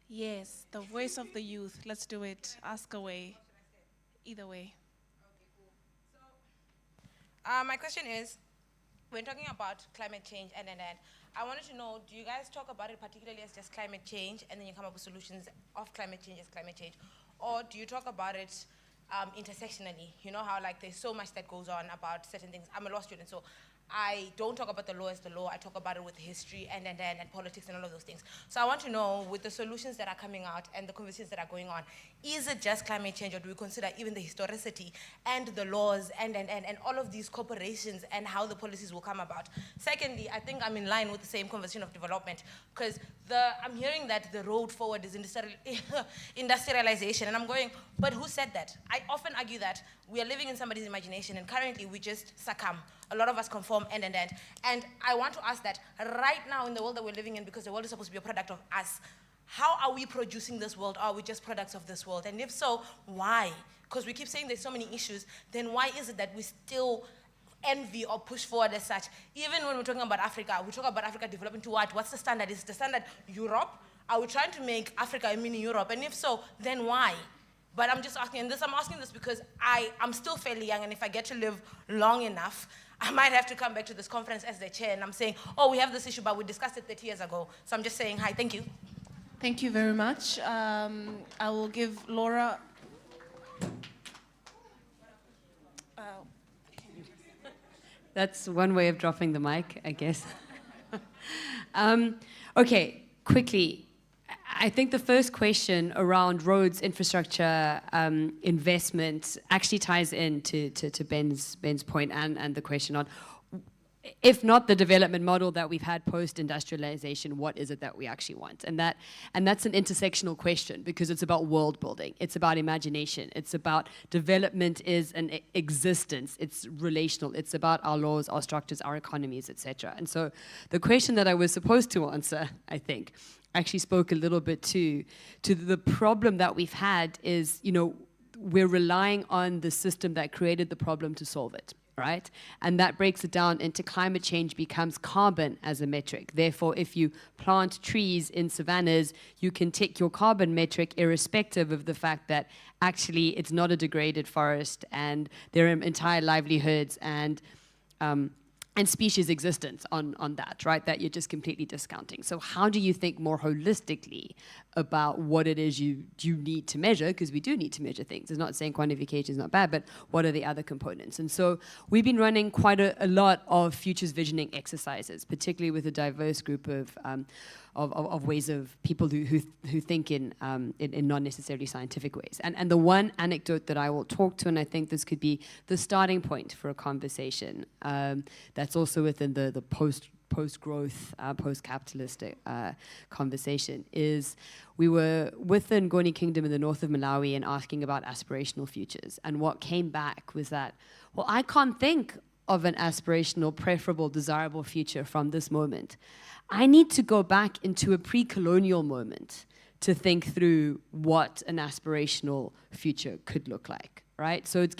Yes, the voice of the youth. Let's do it. Ask away. Either way. My question is, we're talking about climate change and I wanted to know, do you guys talk about it particularly as just climate change and then you come up with solutions of climate change as climate change? Or do you talk about it intersectionally? You know how like there's so much that goes on about certain things. I'm a law student, so I don't talk about the law as the law. I talk about it with history and politics and all of those things. So I want to know, with the solutions that are coming out and the conversations that are going on, is it just climate change, or do we consider even the historicity and the laws and all of these corporations and how the policies will come about? Secondly, I think I'm in line with the same conversation of development, because I'm hearing that the road forward is industrialization, and I'm going, but who said that? I often argue that we are living in somebody's imagination, and currently we just succumb. A lot of us conform and I want to ask that right now in the world that we're living in, because the world is supposed to be a product of us, how are we producing this world? Are we just products of this world? And if so, why? Because we keep saying there's so many issues, then why is it that we still envy or push forward as such? Even when we're talking about Africa, we talk about Africa developing to what? What's the standard? Is the standard Europe? Are we trying to make Africa a mini Europe? And if so, then why? But I'm just asking this, I'm asking this because I'm still fairly young, and if I get to live long enough, I might have to come back to this conference as the chair, and I'm saying, oh, we have this issue, but we discussed it 30 years ago. So I'm just saying, hi, thank you. Thank you very much. I will give Laura. That's one way of dropping the mic, I guess. Okay, quickly. I think the first question around roads, infrastructure, investment actually ties in to Ben's point and the question on, if not the development model that we've had post-industrialization, what is it that we actually want? And that's an intersectional question, because it's about world building, it's about imagination, it's about development is an existence, it's relational, it's about our laws, our structures, our economies, etc. And so the question that I was supposed to answer, I think, actually spoke a little bit to the problem that we've had is, you know, we're relying on the system that created the problem to solve it, right? And that breaks it down into climate change becomes carbon as a metric. Therefore, if you plant trees in savannas, you can tick your carbon metric irrespective of the fact that actually it's not a degraded forest and there are entire livelihoods and and species existence on that, right? That you're just completely discounting. So how do you think more holistically about what it is you need to measure? Because we do need to measure things. It's not saying quantification is not bad, but what are the other components? And so we've been running quite a lot of futures visioning exercises, particularly with a diverse group of ways of people who think in not necessarily scientific ways. And the one anecdote that I will talk to, and I think this could be the starting point for a conversation, that's also within the post-growth, post-capitalist conversation, is we were with the Ngoni Kingdom in the north of Malawi and asking about aspirational futures. And what came back was that, well, I can't think of an aspirational, preferable, desirable future from this moment. I need to go back into a pre-colonial moment to think through what an aspirational future could look like, right? So it's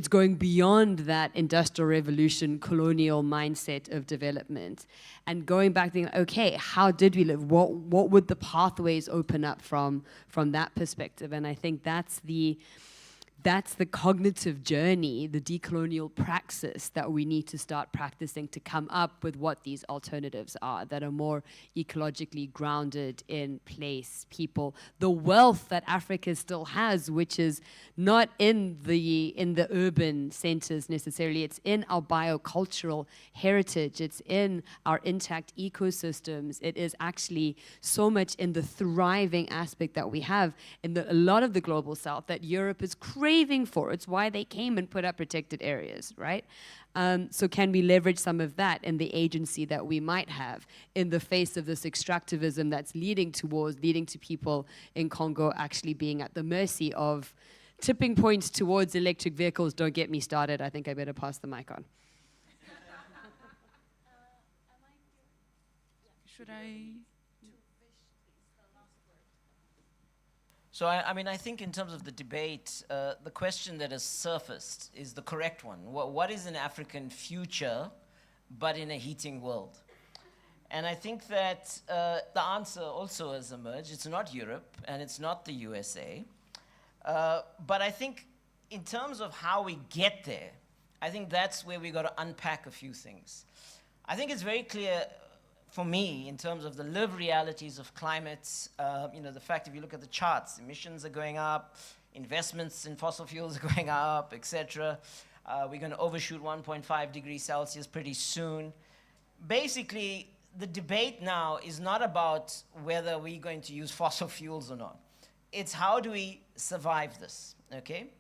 going beyond that industrial revolution, colonial mindset of development, and going back thinking, okay, how did we live? What would the pathways open up from that perspective? And I think that's the cognitive journey, the decolonial praxis that we need to start practicing to come up with what these alternatives are that are more ecologically grounded in place, people. The wealth that Africa still has, which is not in the urban centers necessarily, it's in our biocultural heritage, it's in our intact ecosystems. It is actually so much in the thriving aspect that we have in a lot of the global south that Europe is craving for. It's why they came and put up protected areas, right? So can we leverage some of that in the agency that we might have in the face of this extractivism that's leading to people in Congo actually being at the mercy of tipping points towards electric vehicles? Don't get me started. I think I better pass the mic on. Should I? So I think in terms of the debate, the question that has surfaced is the correct one. What is an African future, but in a heating world? And I think that the answer also has emerged. It's not Europe, and it's not the USA. But I think in terms of how we get there, I think that's where we got to unpack a few things. I think it's very clear for me, in terms of the lived realities of climate, the fact if you look at the charts, emissions are going up, investments in fossil fuels are going up, etc. We're going to overshoot 1.5 degrees Celsius pretty soon. Basically, the debate now is not about whether we're going to use fossil fuels or not. It's how do we survive this, okay?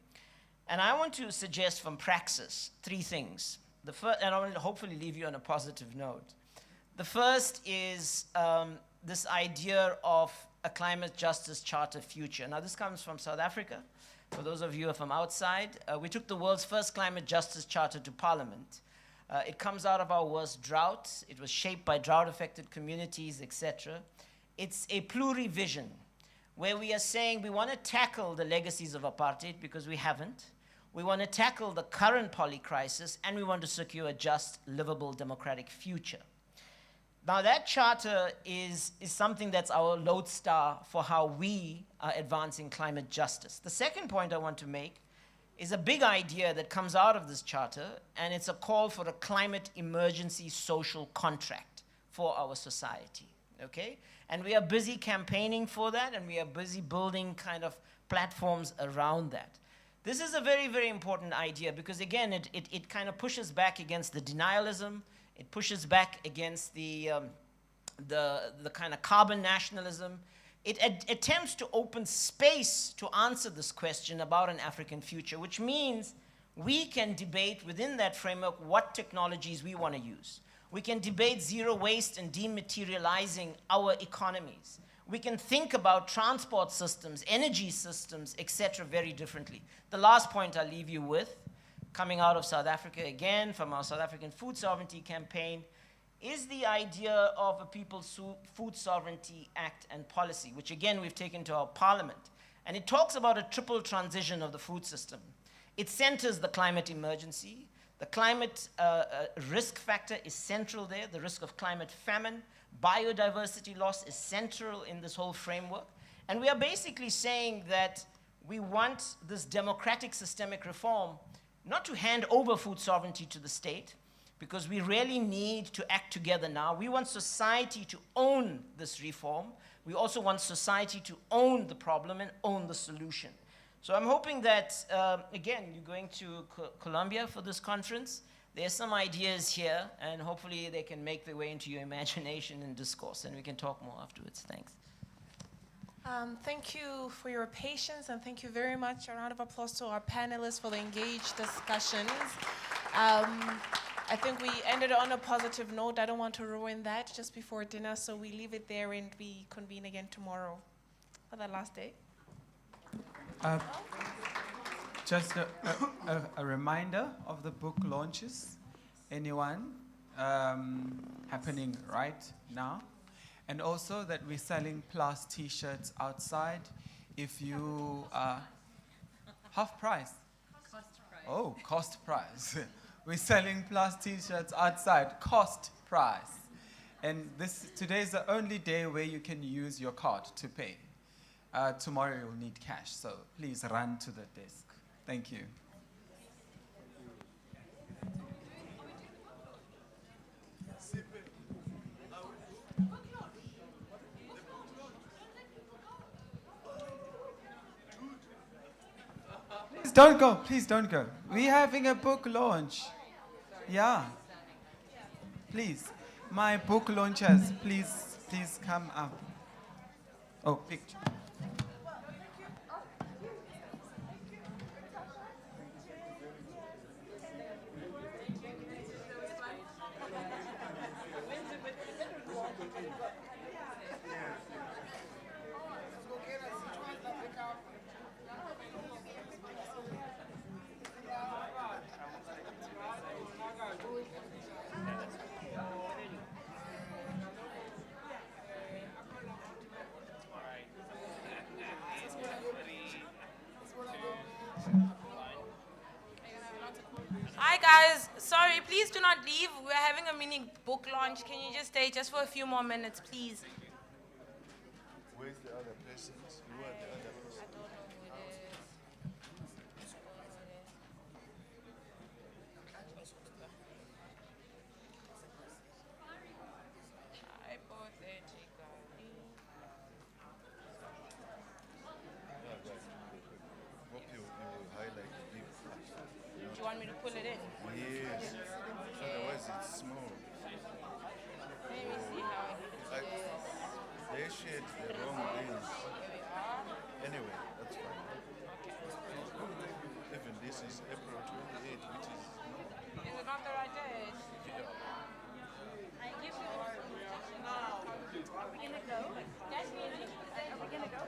And I want to suggest from praxis 3 things. The first, and I want to hopefully leave you on a positive note. The first is this idea of a climate justice charter future. Now, this comes from South Africa. For those of you who are from outside, we took the world's first climate justice charter to Parliament. It comes out of our worst drought. It was shaped by drought-affected communities, etc. It's a plurivision, where we are saying we want to tackle the legacies of apartheid because we haven't. We want to tackle the current poly-crisis, and we want to secure a just, livable, democratic future. Now, that charter is something that's our lodestar for how we are advancing climate justice. The second point I want to make is a big idea that comes out of this charter, and it's a call for a climate emergency social contract for our society, okay? And we are busy campaigning for that, and we are busy building kind of platforms around that. This is a very, very important idea because, again, it kind of pushes back against the denialism. It pushes back against the kind of carbon nationalism. It attempts to open space to answer this question about an African future, which means we can debate within that framework what technologies we want to use. We can debate zero waste and dematerializing our economies. We can think about transport systems, energy systems, etc. very differently. The last point I'll leave you with, coming out of South Africa again, from our South African Food Sovereignty Campaign, is the idea of a People's Food Sovereignty Act and Policy, which again we've taken to our parliament. And it talks about a triple transition of the food system. It centers the climate emergency. The climate risk factor is central there, the risk of climate famine. Biodiversity loss is central in this whole framework. And we are basically saying that we want this democratic systemic reform not to hand over food sovereignty to the state, because we really need to act together now. We want society to own this reform. We also want society to own the problem and own the solution. So I'm hoping that, again, you're going to Colombia for this conference. There's some ideas here, and hopefully they can make their way into your imagination and discourse, and we can talk more afterwards. Thanks. Thank you for your patience, and thank you very much. A round of applause to our panelists for the engaged discussions. I think we ended on a positive note. I don't want to ruin that just before dinner, so we leave it there and we convene again tomorrow for the last day. Just a reminder of the book launches. Anyone happening right now? And also that we're selling PLAAS t-shirts outside. If you half price. Cost price. Oh, cost price. We're selling PLAAS t-shirts outside, cost price. And today is the only day where you can use your card to pay. Tomorrow you'll need cash, so please run to the desk. Thank you. Please don't go. We're having a book launch. Yeah. Please. My book launchers, please come up. Oh, picture. Hi guys, sorry, please do not leave. We're having a mini book launch. Can you just stay just for a few more minutes, please? Where's the other persons? Who are the other persons? I don't know who it is. Hope you will highlight the big flash. Do you want me to pull it in? Yes. Otherwise it's small. Let me see how it is. They shared the wrong things. Anyway, that's fine. Even this is April 28th, which is Is it not the right date? I give you. Are we gonna go? Yes, we are we gonna go?